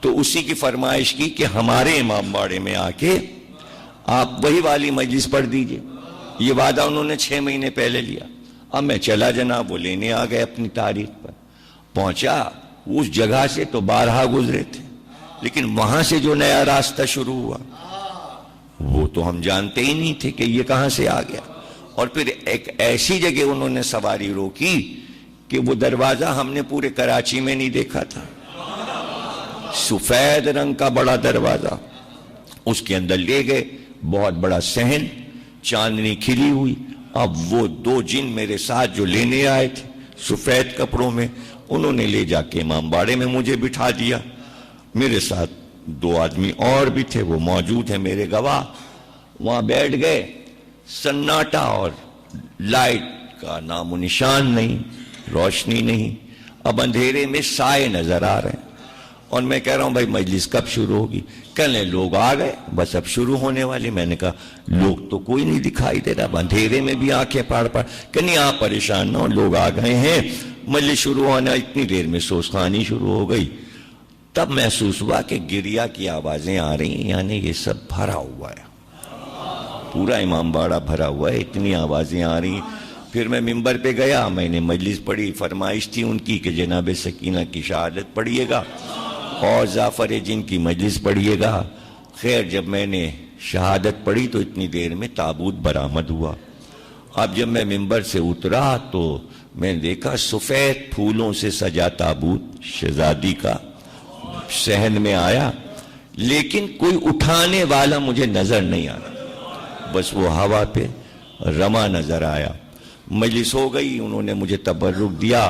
تو اسی کی فرمائش کی کہ ہمارے امام باڑے میں آ کے آپ وہی والی مجلس پڑھ دیجئے۔ یہ وعدہ انہوں نے 6 مہینے پہلے لیا۔ اب میں چلا جناب، وہ لینے آ گئے اپنی تاریخ پر، پہنچا اس جگہ سے تو 12 گزرے تھے، لیکن وہاں سے جو نیا راستہ شروع ہوا وہ تو ہم جانتے ہی نہیں تھے کہ یہ کہاں سے آ گیا، اور پھر ایک ایسی جگہ انہوں نے سواری روکی کہ وہ دروازہ ہم نے پورے کراچی میں نہیں دیکھا تھا، سفید رنگ کا بڑا دروازہ، اس کے اندر لے گئے، بہت بڑا صحن، چاندنی کھلی ہوئی۔ اب وہ 2 جن میرے ساتھ جو لینے آئے تھے سفید کپڑوں میں، انہوں نے لے جا کے امام باڑے میں مجھے بٹھا دیا، میرے ساتھ 2 آدمی اور بھی تھے، وہ موجود ہیں میرے گواہ، وہاں بیٹھ گئے، سناٹا، اور لائٹ کا نام و نشان نہیں، روشنی نہیں، اب اندھیرے میں سائے نظر آ رہے ہیں، اور میں کہہ رہا ہوں بھائی مجلس کب شروع ہوگی؟ کہنے لوگ آ گئے، بس اب شروع ہونے والی۔ میں نے کہا لوگ تو کوئی نہیں دکھائی دے رہا، اب اندھیرے میں بھی آنکھیں پاڑ کہ نہیں آپ پریشان نہ ہو، لوگ آ گئے ہیں، مجلس شروع ہونا اتنی دیر میں سوسخانی شروع ہو گئی۔ تب محسوس ہوا کہ گریا کی آوازیں آ رہی ہیں، یعنی یہ سب بھرا ہوا ہے، پورا امام باڑہ بھرا ہوا ہے، اتنی آوازیں آ رہی ہیں۔ پھر میں ممبر پہ گیا، میں نے مجلس پڑھی، فرمائش تھی ان کی کہ جناب سکینہ کی شہادت پڑھیے گا اور جعفر جن کی مجلس پڑھیے گا۔ خیر جب میں نے شہادت پڑھی تو اتنی دیر میں تابوت برآمد ہوا، اب جب میں ممبر سے اترا تو میں نے دیکھا سفید پھولوں سے سجا تابوت شہزادی کا صحن میں آیا، لیکن کوئی اٹھانے والا مجھے نظر نہیں آ رہا، بس وہ ہوا پہ رما نظر آیا۔ مجلس ہو گئی، انہوں نے مجھے تبرک دیا۔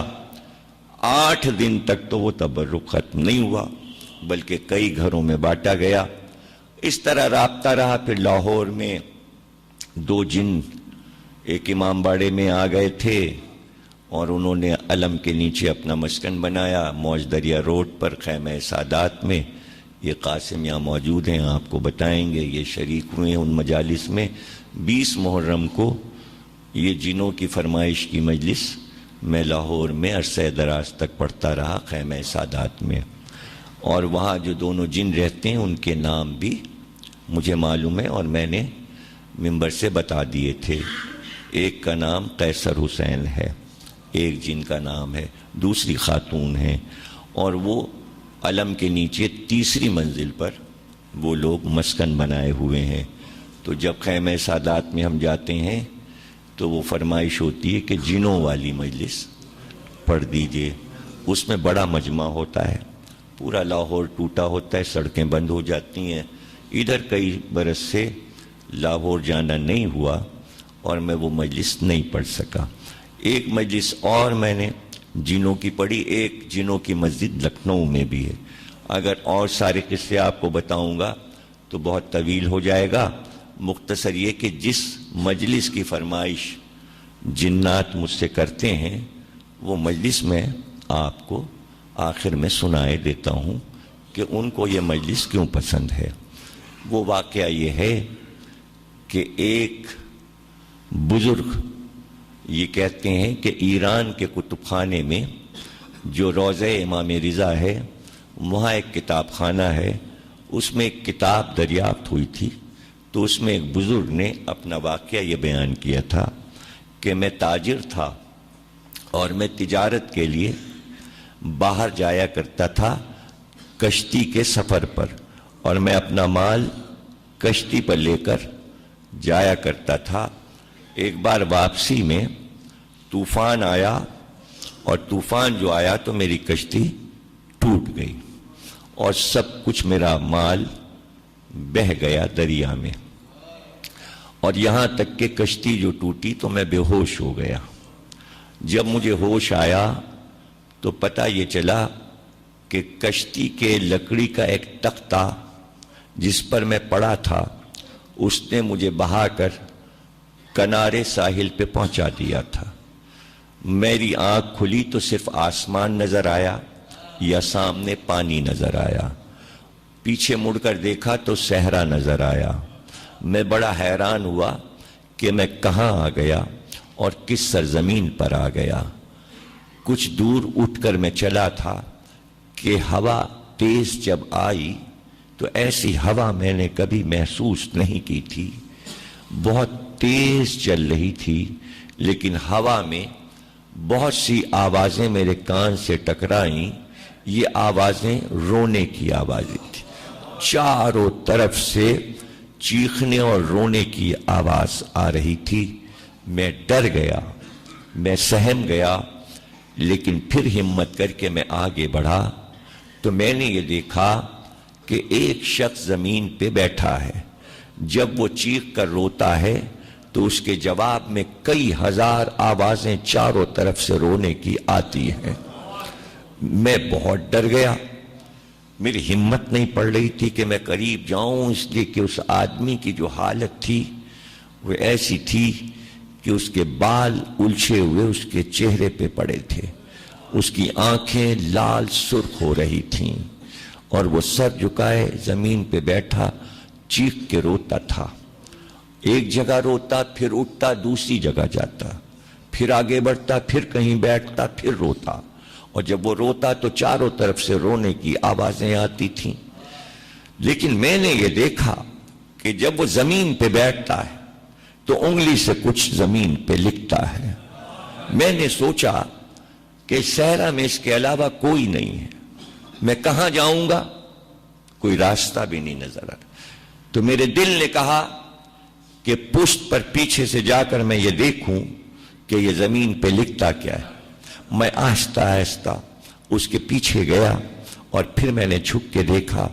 8 دن تک تو وہ تبرک ختم نہیں ہوا، بلکہ کئی گھروں میں بانٹا گیا۔ اس طرح رابطہ رہا۔ پھر لاہور میں 2 جن ایک امام باڑے میں آ گئے تھے اور انہوں نے علم کے نیچے اپنا مسکن بنایا، موج دریا روڈ پر خیمہ سادات میں۔ یہ قاسم یہاں موجود ہیں، آپ کو بتائیں گے، یہ شریک ہوئے ہیں ان مجالس میں۔ 20 محرم کو یہ جنوں کی فرمائش کی مجلس میں لاہور میں عرصہ دراز تک پڑھتا رہا خیمہ سادات میں، اور وہاں جو دونوں جن رہتے ہیں ان کے نام بھی مجھے معلوم ہے اور میں نے ممبر سے بتا دیے تھے۔ ایک کا نام قیصر حسین ہے، ایک جن کا نام ہے، دوسری خاتون ہے، اور وہ علم کے نیچے 3ری منزل پر وہ لوگ مسکن بنائے ہوئے ہیں۔ تو جب خیمہ سادات میں ہم جاتے ہیں تو وہ فرمائش ہوتی ہے کہ جنوں والی مجلس پڑھ دیجئے۔ اس میں بڑا مجمع ہوتا ہے، پورا لاہور ٹوٹا ہوتا ہے، سڑکیں بند ہو جاتی ہیں۔ ادھر کئی برس سے لاہور جانا نہیں ہوا اور میں وہ مجلس نہیں پڑھ سکا۔ ایک مجلس اور میں نے جنوں کی پڑھی، ایک جنوں کی مسجد لکھنؤ میں بھی ہے۔ اگر اور سارے قصے آپ کو بتاؤں گا تو بہت طویل ہو جائے گا۔ مختصر یہ کہ جس مجلس کی فرمائش جنات مجھ سے کرتے ہیں وہ مجلس میں آپ کو آخر میں سنائے دیتا ہوں کہ ان کو یہ مجلس کیوں پسند ہے۔ وہ واقعہ یہ ہے کہ ایک بزرگ یہ کہتے ہیں کہ ایران کے کتب خانے میں جو روضہ امام رضا ہے وہاں ایک کتاب خانہ ہے، اس میں ایک کتاب دریافت ہوئی تھی۔ تو اس میں ایک بزرگ نے اپنا واقعہ یہ بیان کیا تھا کہ میں تاجر تھا اور میں تجارت کے لیے باہر جایا کرتا تھا کشتی کے سفر پر، اور میں اپنا مال کشتی پر لے کر جایا کرتا تھا۔ ایک بار واپسی میں طوفان آیا، اور طوفان جو آیا تو میری کشتی ٹوٹ گئی اور سب کچھ میرا مال بہہ گیا دریا میں، اور یہاں تک کہ کشتی جو ٹوٹی تو میں بے ہوش ہو گیا۔ جب مجھے ہوش آیا تو پتہ یہ چلا کہ کشتی کے لکڑی کا ایک تختہ جس پر میں پڑا تھا اس نے مجھے بہا کر کنارے ساحل پہ پہنچا دیا تھا۔ میری آنکھ کھلی تو صرف آسمان نظر آیا یا سامنے پانی نظر آیا، پیچھے مڑ کر دیکھا تو صحرا نظر آیا۔ میں بڑا حیران ہوا کہ میں کہاں آ گیا اور کس سرزمین پر آ گیا۔ کچھ دور اٹھ کر میں چلا تھا کہ ہوا تیز جب آئی تو ایسی ہوا میں نے کبھی محسوس نہیں کی تھی، بہت تیز چل رہی تھی، لیکن ہوا میں بہت سی آوازیں میرے کان سے ٹکرائیں۔ یہ آوازیں رونے کی آوازیں تھیں، چاروں طرف سے چیخنے اور رونے کی آواز آ رہی تھی۔ میں ڈر گیا، میں سہم گیا، لیکن پھر ہمت کر کے میں آگے بڑھا تو میں نے یہ دیکھا کہ ایک شخص زمین پہ بیٹھا ہے۔ جب وہ چیخ کر روتا ہے تو اس کے جواب میں کئی ہزار آوازیں چاروں طرف سے رونے کی آتی ہیں۔ میں بہت ڈر گیا، میری ہمت نہیں پڑ رہی تھی کہ میں قریب جاؤں، اس لیے کہ اس آدمی کی جو حالت تھی وہ ایسی تھی کہ اس کے بال الجھے ہوئے اس کے چہرے پہ پڑے تھے، اس کی آنکھیں لال سرخ ہو رہی تھیں، اور وہ سر جھکائے زمین پہ بیٹھا چیخ کے روتا تھا۔ ایک جگہ روتا، پھر اٹھتا، دوسری جگہ جاتا، پھر آگے بڑھتا، پھر کہیں بیٹھتا، پھر روتا، اور جب وہ روتا تو چاروں طرف سے رونے کی آوازیں آتی تھیں۔ لیکن میں نے یہ دیکھا کہ جب وہ زمین پہ بیٹھتا ہے تو انگلی سے کچھ زمین پہ لکھتا ہے۔ میں نے سوچا کہ صحرا میں اس کے علاوہ کوئی نہیں ہے، میں کہاں جاؤں گا؟ کوئی راستہ بھی نہیں نظر آ رہا۔ تو میرے دل نے کہا کہ پشت پر پیچھے سے جا کر میں یہ دیکھوں کہ یہ زمین پہ لکھتا کیا ہے۔ میں آہستہ آہستہ اس کے پیچھے گیا اور پھر میں نے جھک کے دیکھا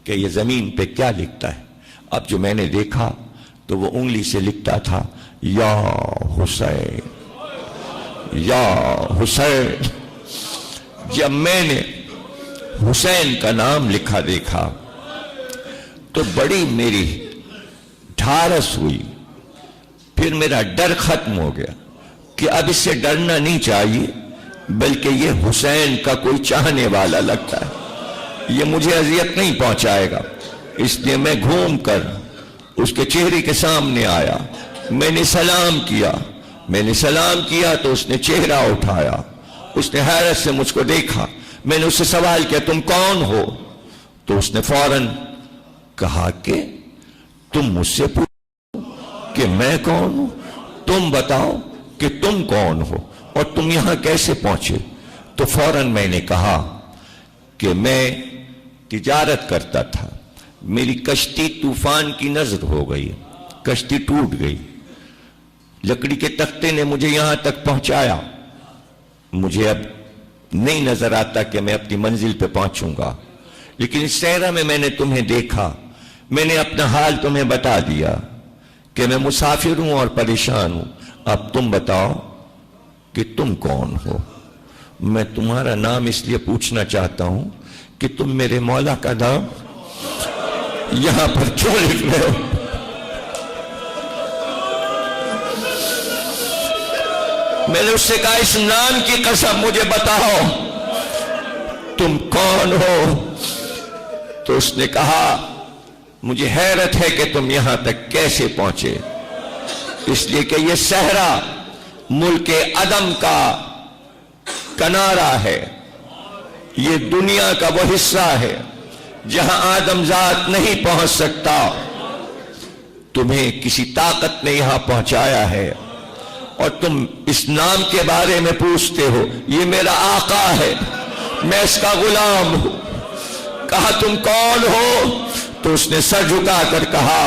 کہ یہ زمین پہ کیا لکھتا ہے۔ اب جو میں نے دیکھا تو وہ انگلی سے لکھتا تھا یا حسین یا حسین۔ جب میں نے حسین کا نام لکھا دیکھا تو بڑی میری ڈھارس ہوئی، پھر میرا ڈر ختم ہو گیا کہ اب اس سے ڈرنا نہیں چاہیے، بلکہ یہ حسین کا کوئی چاہنے والا لگتا ہے، یہ مجھے اذیت نہیں پہنچائے گا۔ اس لیے میں گھوم کر اس کے چہرے کے سامنے آیا، میں نے سلام کیا تو اس نے چہرہ اٹھایا، اس نے حیرت سے مجھ کو دیکھا۔ میں نے اس سے سوال کیا تم کون ہو؟ تو اس نے فوراً کہا کہ تم مجھ سے پوچھو کہ میں کون ہوں، تم بتاؤ کہ تم کون ہو اور تم یہاں کیسے پہنچے؟ تو فوراً میں نے کہا کہ میں تجارت کرتا تھا، میری کشتی طوفان کی نظر ہو گئی، کشتی ٹوٹ گئی، لکڑی کے تختے نے مجھے یہاں تک پہنچایا، مجھے اب نہیں نظر آتا کہ میں اپنی منزل پہ پہنچوں گا، لیکن اس صحرا میں نے تمہیں دیکھا، میں نے اپنا حال تمہیں بتا دیا کہ میں مسافر ہوں اور پریشان ہوں۔ اب تم بتاؤ کہ تم کون ہو؟ میں تمہارا نام اس لیے پوچھنا چاہتا ہوں کہ تم میرے مولا کا نام یہاں پر کیوں لکھ رہے ہو؟ میں نے اس سے کہا اس نام کی قسم مجھے بتاؤ تم کون ہو؟ تو اس نے کہا مجھے حیرت ہے کہ تم یہاں تک کیسے پہنچے، اس لیے کہ یہ صحرا ملک عدم کا کنارہ ہے، یہ دنیا کا وہ حصہ ہے جہاں آدم ذات نہیں پہنچ سکتا، تمہیں کسی طاقت نے یہاں پہنچایا ہے اور تم اس نام کے بارے میں پوچھتے ہو۔ یہ میرا آقا ہے، میں اس کا غلام ہوں۔ کہا تم کون ہو؟ تو اس نے سر جھکا کر کہا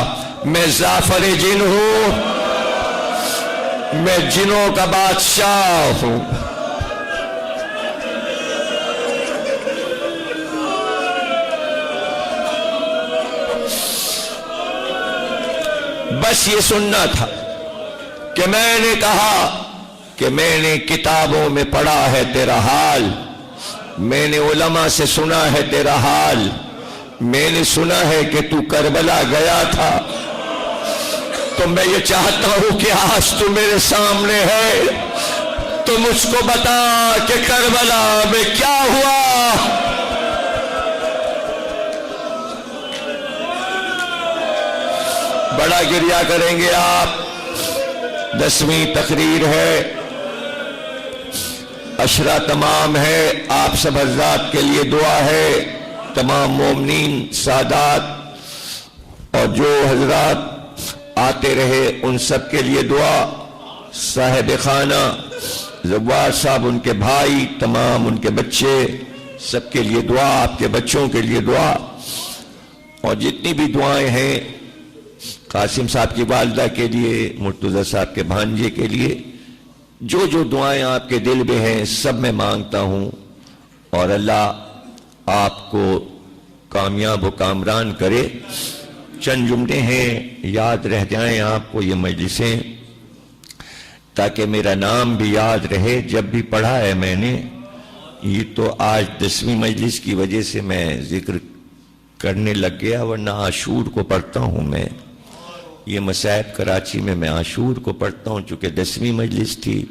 میں زعفر جن ہوں، میں جنوں کا بادشاہ ہوں۔ بس یہ سننا تھا کہ میں نے کہا کہ میں نے کتابوں میں پڑھا ہے تیرا حال، میں نے علماء سے سنا ہے تیرا حال، میں نے سنا ہے کہ تو کربلا گیا تھا، تو میں یہ چاہتا ہوں کہ آج تو میرے سامنے ہے تو مجھ کو بتا کہ کربلا میں کیا ہوا۔ بڑا گریہ کریں گے آپ، 10ویں تقریر ہے، عشرہ تمام ہے، آپ سب حضرات کے لیے دعا ہے، تمام مومنین سادات اور جو حضرات آتے رہے ان سب کے لیے دعا، صاحب خانہ زوار صاحب، ان کے بھائی، تمام ان کے بچے، سب کے لیے دعا، آپ کے بچوں کے لیے دعا، اور جتنی بھی دعائیں ہیں قاسم صاحب کی والدہ کے لیے، مرتضی صاحب کے بھانجے کے لیے، جو جو دعائیں آپ کے دل میں ہیں سب میں مانگتا ہوں، اور اللہ آپ کو کامیاب و کامران کرے۔ چند جملے ہیں یاد رہ جائیں آپ کو یہ مجلسیں، تاکہ میرا نام بھی یاد رہے جب بھی پڑھا ہے میں نے۔ یہ تو آج 10ویں مجلس کی وجہ سے میں ذکر کرنے لگ گیا، ورنہ عاشور کو پڑھتا ہوں میں، یہ مصائب کراچی میں عاشور کو پڑھتا ہوں، چونکہ 10ویں مجلس تھی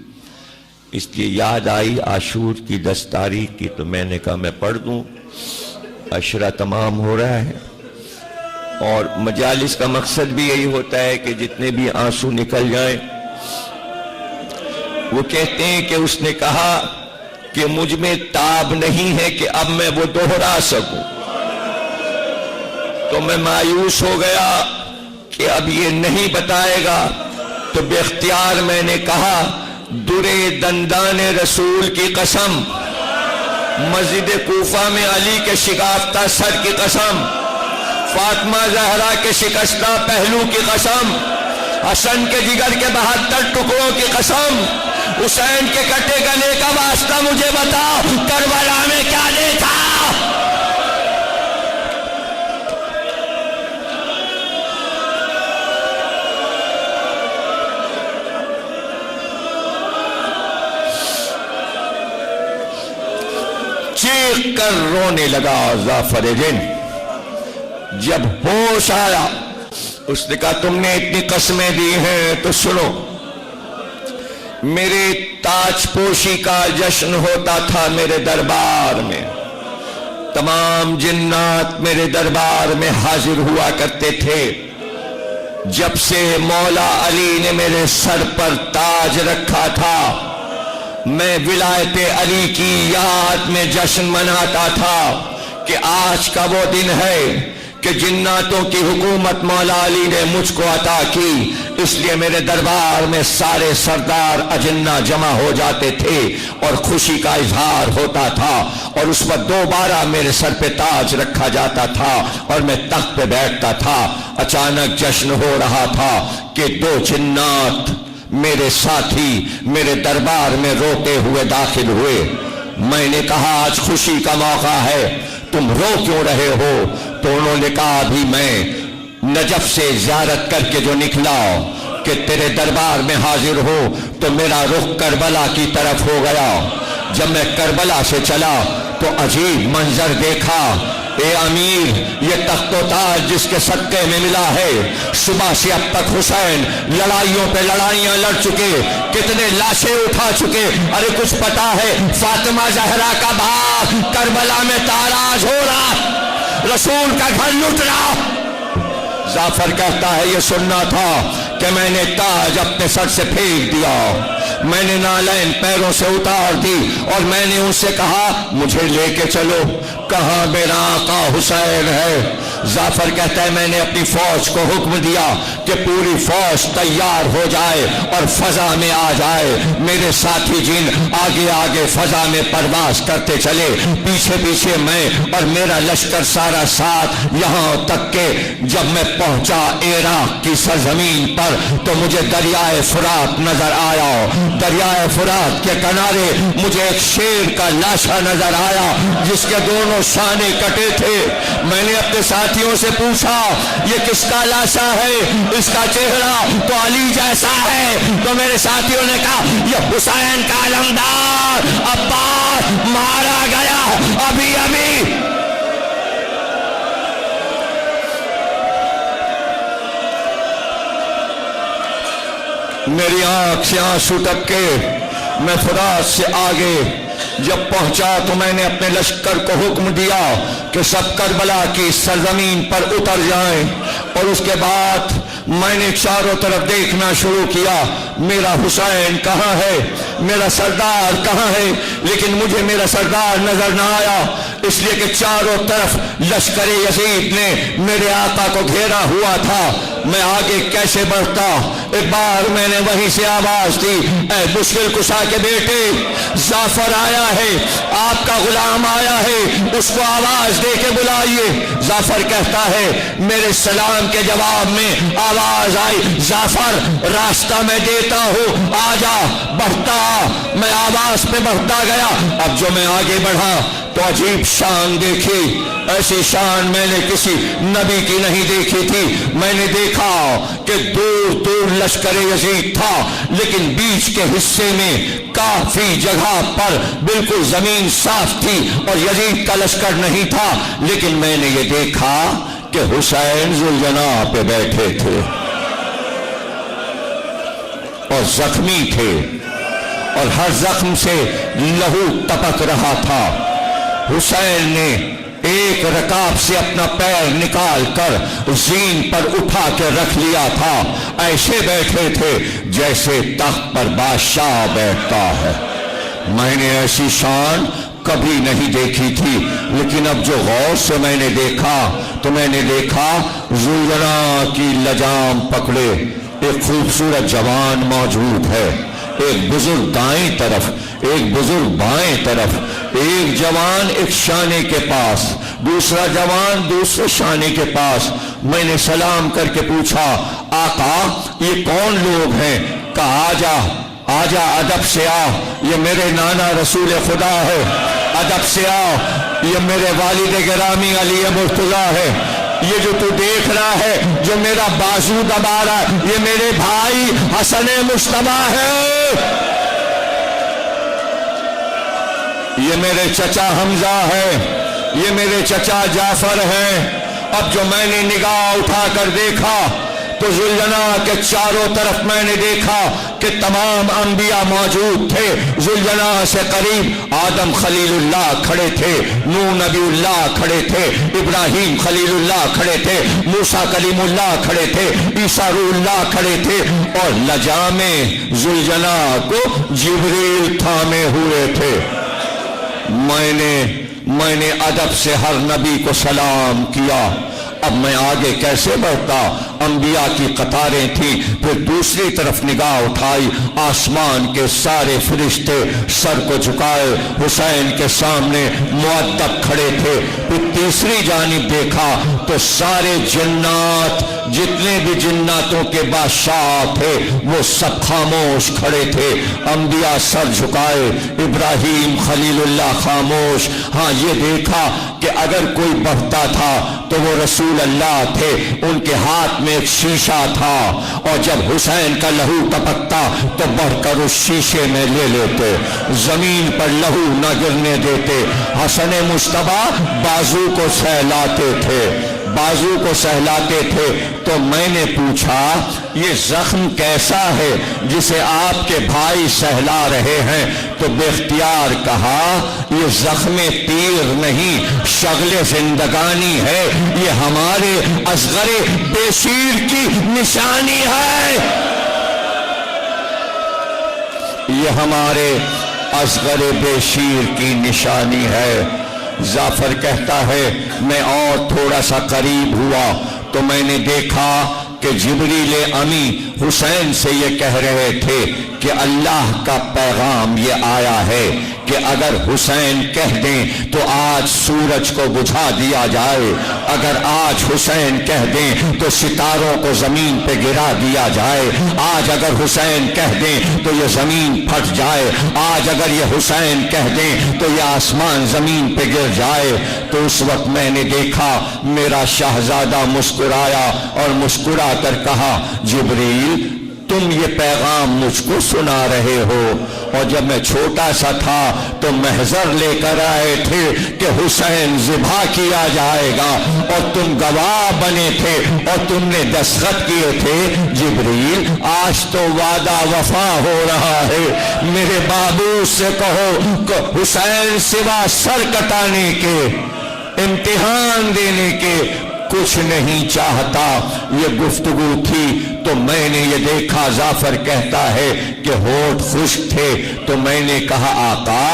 اس لیے یاد آئی عاشور کی 10 تاریخ کی، تو میں نے کہا میں پڑھ دوں۔ عشرہ تمام ہو رہا ہے اور مجالس کا مقصد بھی یہی ہوتا ہے کہ جتنے بھی آنسو نکل جائیں۔ وہ کہتے ہیں کہ اس نے کہا کہ مجھ میں تاب نہیں ہے کہ اب میں وہ دوہرا سکوں، تو میں مایوس ہو گیا کہ اب یہ نہیں بتائے گا، تو بے اختیار میں نے کہا درے دندان رسول کی قسم، مسجد کوفہ میں علی کے شکافتہ سر کی قسم، فاطمہ زہرا کے شکستہ پہلو کی قسم، حسن کے جگر کے 72 ٹکڑوں کی قسم، حسین کے کٹے گلے کا واسطہ مجھے بتا، کربلا میں کیا دیکھا؟ چیخ کر رونے لگا ظافر دین۔ جب ہوش آیا اس نے کہا تم نے اتنی قسمیں دی ہیں تو سنو، میرے تاج پوشی کا جشن ہوتا تھا میرے دربار میں، تمام جنات میرے دربار میں حاضر ہوا کرتے تھے۔ جب سے مولا علی نے میرے سر پر تاج رکھا تھا، میں ولایت علی کی یاد میں جشن مناتا تھا کہ آج کا وہ دن ہے کہ جناتوں کی حکومت مولا علی نے مجھ کو عطا کی، اس لیے میرے دربار میں سارے سردار اجنہ جمع ہو جاتے تھے اور خوشی کا اظہار ہوتا تھا، اور اس وقت دوبارہ میرے سر پہ تاج رکھا جاتا تھا اور میں تخت پہ بیٹھتا تھا۔ اچانک جشن ہو رہا تھا کہ 2 جنات میرے ساتھی میرے دربار میں روتے ہوئے داخل ہوئے۔ میں نے کہا آج خوشی کا موقع ہے، تم رو کیوں رہے ہو؟ تو انہوں نے کہا ابھی میں نجف سے زیارت کر کے جو نکلا کہ تیرے دربار میں حاضر ہو تو میرا رخ کربلا کی طرف ہو گیا۔ جب میں کربلا سے چلا تو عجیب منظر دیکھا۔ اے امیر، یہ تخت و تاج جس کے صدقے میں ملا ہے، صبح سے اب تک حسین لڑائیوں پہ لڑائیاں لڑ چکے، کتنے لاشیں اٹھا چکے، ارے کچھ پتا ہے؟ فاطمہ زہرا کا باغ کربلا میں تاراج ہو رہا، رسول کا گھر لٹ رہا۔ ظافر کہتا ہے یہ سننا تھا کہ میں نے تاج اپنے سر سے پھینک دیا، میں نے نالین پیروں سے اتار دی اور میں نے ان سے کہا مجھے لے کے چلو، کہاں میرا آقا حسین ہے؟ ظافر کہتا ہے میں نے اپنی فوج کو حکم دیا کہ پوری فوج تیار ہو جائے اور فضا میں آ جائے۔ میرے ساتھی جن آگے آگے فضا میں پرواز کرتے چلے، پیچھے پیچھے میں اور میرا لشکر سارا ساتھ، یہاں تک کہ جب میں پہنچا عراق کی سرزمین پر تو مجھے دریائے فرات نظر آیا۔ دریائے فرات کے کنارے مجھے ایک شیر کا لاشا نظر آیا جس کے دونوں شانے کٹے تھے۔ میں نے اپنے ساتھیوں سے پوچھا یہ کس کا لاشا ہے؟ اس کا چہرہ تو علی جیسا ہے۔ تو میرے ساتھیوں نے کہا یہ حسین کا علمدار عباس مارا گیا ابھی ابھی۔ میری آنکھ سے آنسو ٹپکے۔ میں فرات سے آگے جب پہنچا تو میں نے اپنے لشکر کو حکم دیا کہ سب کربلا کی سرزمین پر اتر جائیں، اور اس کے بعد میں نے چاروں طرف دیکھنا شروع کیا میرا حسین کہاں ہے، میرا سردار کہاں ہے، لیکن مجھے میرا سردار نظر نہ آیا، اس لیے کہ چاروں طرف لشکر یزید نے میرے آقا کو گھیرا ہوا تھا۔ میں آگے کیسے بڑھتا؟ ایک بار میں نے وہیں سے آواز دی اے مشکل کشا کے بیٹے، ظافر آیا ہے، آپ کا غلام آیا ہے، اس کو آواز دے کے بلائیے۔ ظافر کہتا ہے میرے سلام کے جواب میں آواز آئی ظافر راستہ میں دیتا ہوں، آجا، بڑھتا۔ میں آواز پہ بڑھتا گیا۔ اب جو میں آگے بڑھا تو عجیب شان دیکھی، ایسی شان میں نے کسی نبی کی نہیں دیکھی تھی۔ میں نے دیکھا کہ دور دور لشکر یزید تھا، لیکن بیچ کے حصے میں کافی جگہ پر بالکل زمین صاف تھی اور یزید کا لشکر نہیں تھا، لیکن میں نے یہ دیکھا کہ حسین ذوالجناح پہ بیٹھے تھے اور زخمی تھے، اور ہر زخم سے لہو ٹپک رہا تھا۔ حسین نے ایک رکاب سے اپنا پیر نکال کر زین پر اٹھا کے رکھ لیا تھا، ایسے بیٹھے تھے جیسے تخت پر بادشاہ بیٹھتا ہے۔ میں نے ایسی شان کبھی نہیں دیکھی تھی، لیکن اب جو غور سے میں نے دیکھا تو میں نے دیکھا ذوالجناح کی لجام پکڑے ایک خوبصورت جوان موجود ہے، ایک بزرگ دائیں طرف، ایک بزرگ بائیں طرف، ایک جوان ایک شانے کے پاس، دوسرا جوان دوسرے شانے کے پاس۔ میں نے سلام کر کے پوچھا آقا یہ کون لوگ ہیں؟ کہا آجا ادب سے آ، یہ میرے نانا رسول خدا ہے، ادب سے آ، یہ میرے والد گرامی علی مرتضیٰ ہے، یہ جو تو دیکھ رہا ہے جو میرا بازو دبا رہا ہے یہ میرے بھائی حسن مصطفیٰ ہے، یہ میرے چچا حمزہ ہے، یہ میرے چچا جعفر ہے۔ اب جو میں نے نگاہ اٹھا کر دیکھا تو ذوالجناح کے چاروں طرف میں نے دیکھا کہ تمام انبیاء موجود تھے۔ ذوالجناح سے قریب آدم خلیل اللہ کھڑے تھے، نوح نبی اللہ کھڑے تھے، ابراہیم خلیل اللہ کھڑے تھے، موسیٰ کلیم اللہ کھڑے تھے، عیسیٰ روح اللہ کھڑے تھے، اور لجام ذوالجناح کو جبریل تھامے ہوئے تھے۔ میں نے ادب سے ہر نبی کو سلام کیا۔ اب میں آگے کیسے بڑھتا؟ انبیاء کی قطاریں تھیں، پھر دوسری طرف نگاہ اٹھائی، آسمان کے سارے فرشتے سر کو جھکائے حسین کے سامنے مؤدب کھڑے تھے۔ پھر تیسری جانب دیکھا تو سارے جنات، جتنے بھی جناتوں کے بادشاہ تھے وہ سب خاموش کھڑے تھے، انبیاء سر جھکائے، ابراہیم خلیل اللہ خاموش۔ ہاں یہ دیکھا کہ اگر کوئی بڑھتا تھا تو وہ رسول اللہ تھے، ان کے ہاتھ میں ایک شیشہ تھا، اور جب حسین کا لہو ٹپکتا تو بڑھ کر اس شیشے میں لے لیتے، زمین پر لہو نہ گرنے دیتے۔ حسن مصطفیٰ بازو کو سہلاتے تھے، تو میں نے پوچھا یہ زخم کیسا ہے جسے آپ کے بھائی سہلا رہے ہیں؟ تو بے اختیار کہا یہ زخم تیر نہیں، شغل زندگانی ہے، یہ ہمارے اصغر بے شیر کی نشانی ہے، یہ ہمارے اصغر بے شیر کی نشانی ہے۔ جعفر کہتا ہے میں اور تھوڑا سا قریب ہوا تو میں نے دیکھا کہ جبریل امی حسین سے یہ کہہ رہے تھے کہ اللہ کا پیغام یہ آیا ہے کہ اگر حسین کہہ دیں تو آج سورج کو بجھا دیا جائے، اگر آج حسین کہہ دیں تو ستاروں کو زمین پہ گرا دیا جائے، آج اگر حسین کہہ دیں تو یہ زمین پھٹ جائے، آج اگر یہ حسین کہہ دیں تو یہ آسمان زمین پہ گر جائے۔ تو اس وقت میں نے دیکھا میرا شہزادہ مسکرایا اور مسکرا کر کہا جبریل تم یہ پیغام مجھ کو سنا رہے ہو، اور جب میں چھوٹا سا تھا تو محضر لے کر آئے تھے کہ حسین ذبح کیا جائے گا، اور تم گواہ بنے تھے اور تم نے دستخط کیے تھے۔ جبریل آج تو وعدہ وفا ہو رہا ہے، میرے بابو سے کہو کہ حسین سوا سر کٹانے کے، امتحان دینے کے کچھ نہیں چاہتا۔ یہ گفتگو تھی تو میں نے یہ دیکھا، جعفر کہتا ہے کہ ہونٹ خشک تھے، تو میں نے کہا آقا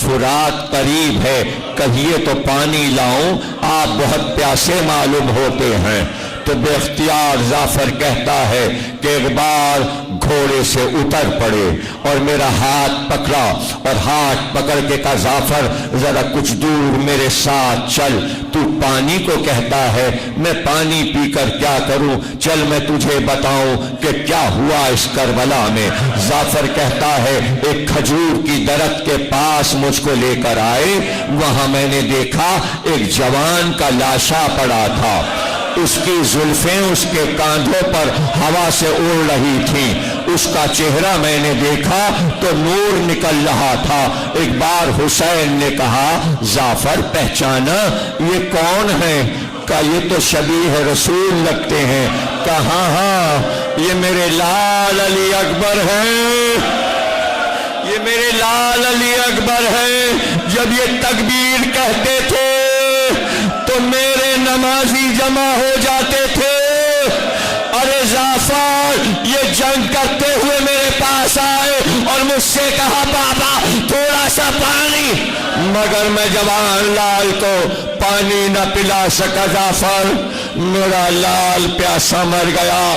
فرات قریب ہے، کہیے تو پانی لاؤں، آپ بہت پیاسے معلوم ہوتے ہیں۔ تو بے اختیار جعفر کہتا ہے کہ ایک بار گھوڑے سے اتر پڑے اور میرا ہاتھ پکڑا اور ہاتھ پکڑ کے کہا جعفر ذرا کچھ دور میرے ساتھ چل، تو پانی کو کہتا ہے میں پانی پی کر کیا کروں، چل میں تجھے بتاؤں کہ کیا ہوا اس کربلا میں۔ جعفر کہتا ہے ایک کھجور کی درخت کے پاس مجھ کو لے کر آئے، وہاں میں نے دیکھا ایک جوان کا لاشا پڑا تھا، اس کی زلفیں اس کے کاندھوں پر ہوا سے اڑ رہی تھیں، اس کا چہرہ میں نے دیکھا تو نور نکل رہا تھا۔ ایک بار حسین نے کہا جعفر پہچانا یہ کون ہے؟ کہا یہ تو شبیہ رسول لگتے ہیں۔ کہا ہاں یہ میرے لال علی اکبر ہیں، یہ میرے لال علی اکبر ہیں۔ جب یہ تکبیر کہتے تھے تو میرے نمازی جمع ہو جاتے تھے، ارے جعفر یہ جنگ کرتے ہوئے میرے پاس آئے اور مجھ سے کہا بابا تھوڑا سا پانی، مگر میں جوان لال کو پانی نہ پلا سکا۔ جعفر میرا لال پیاسا مر گیا۔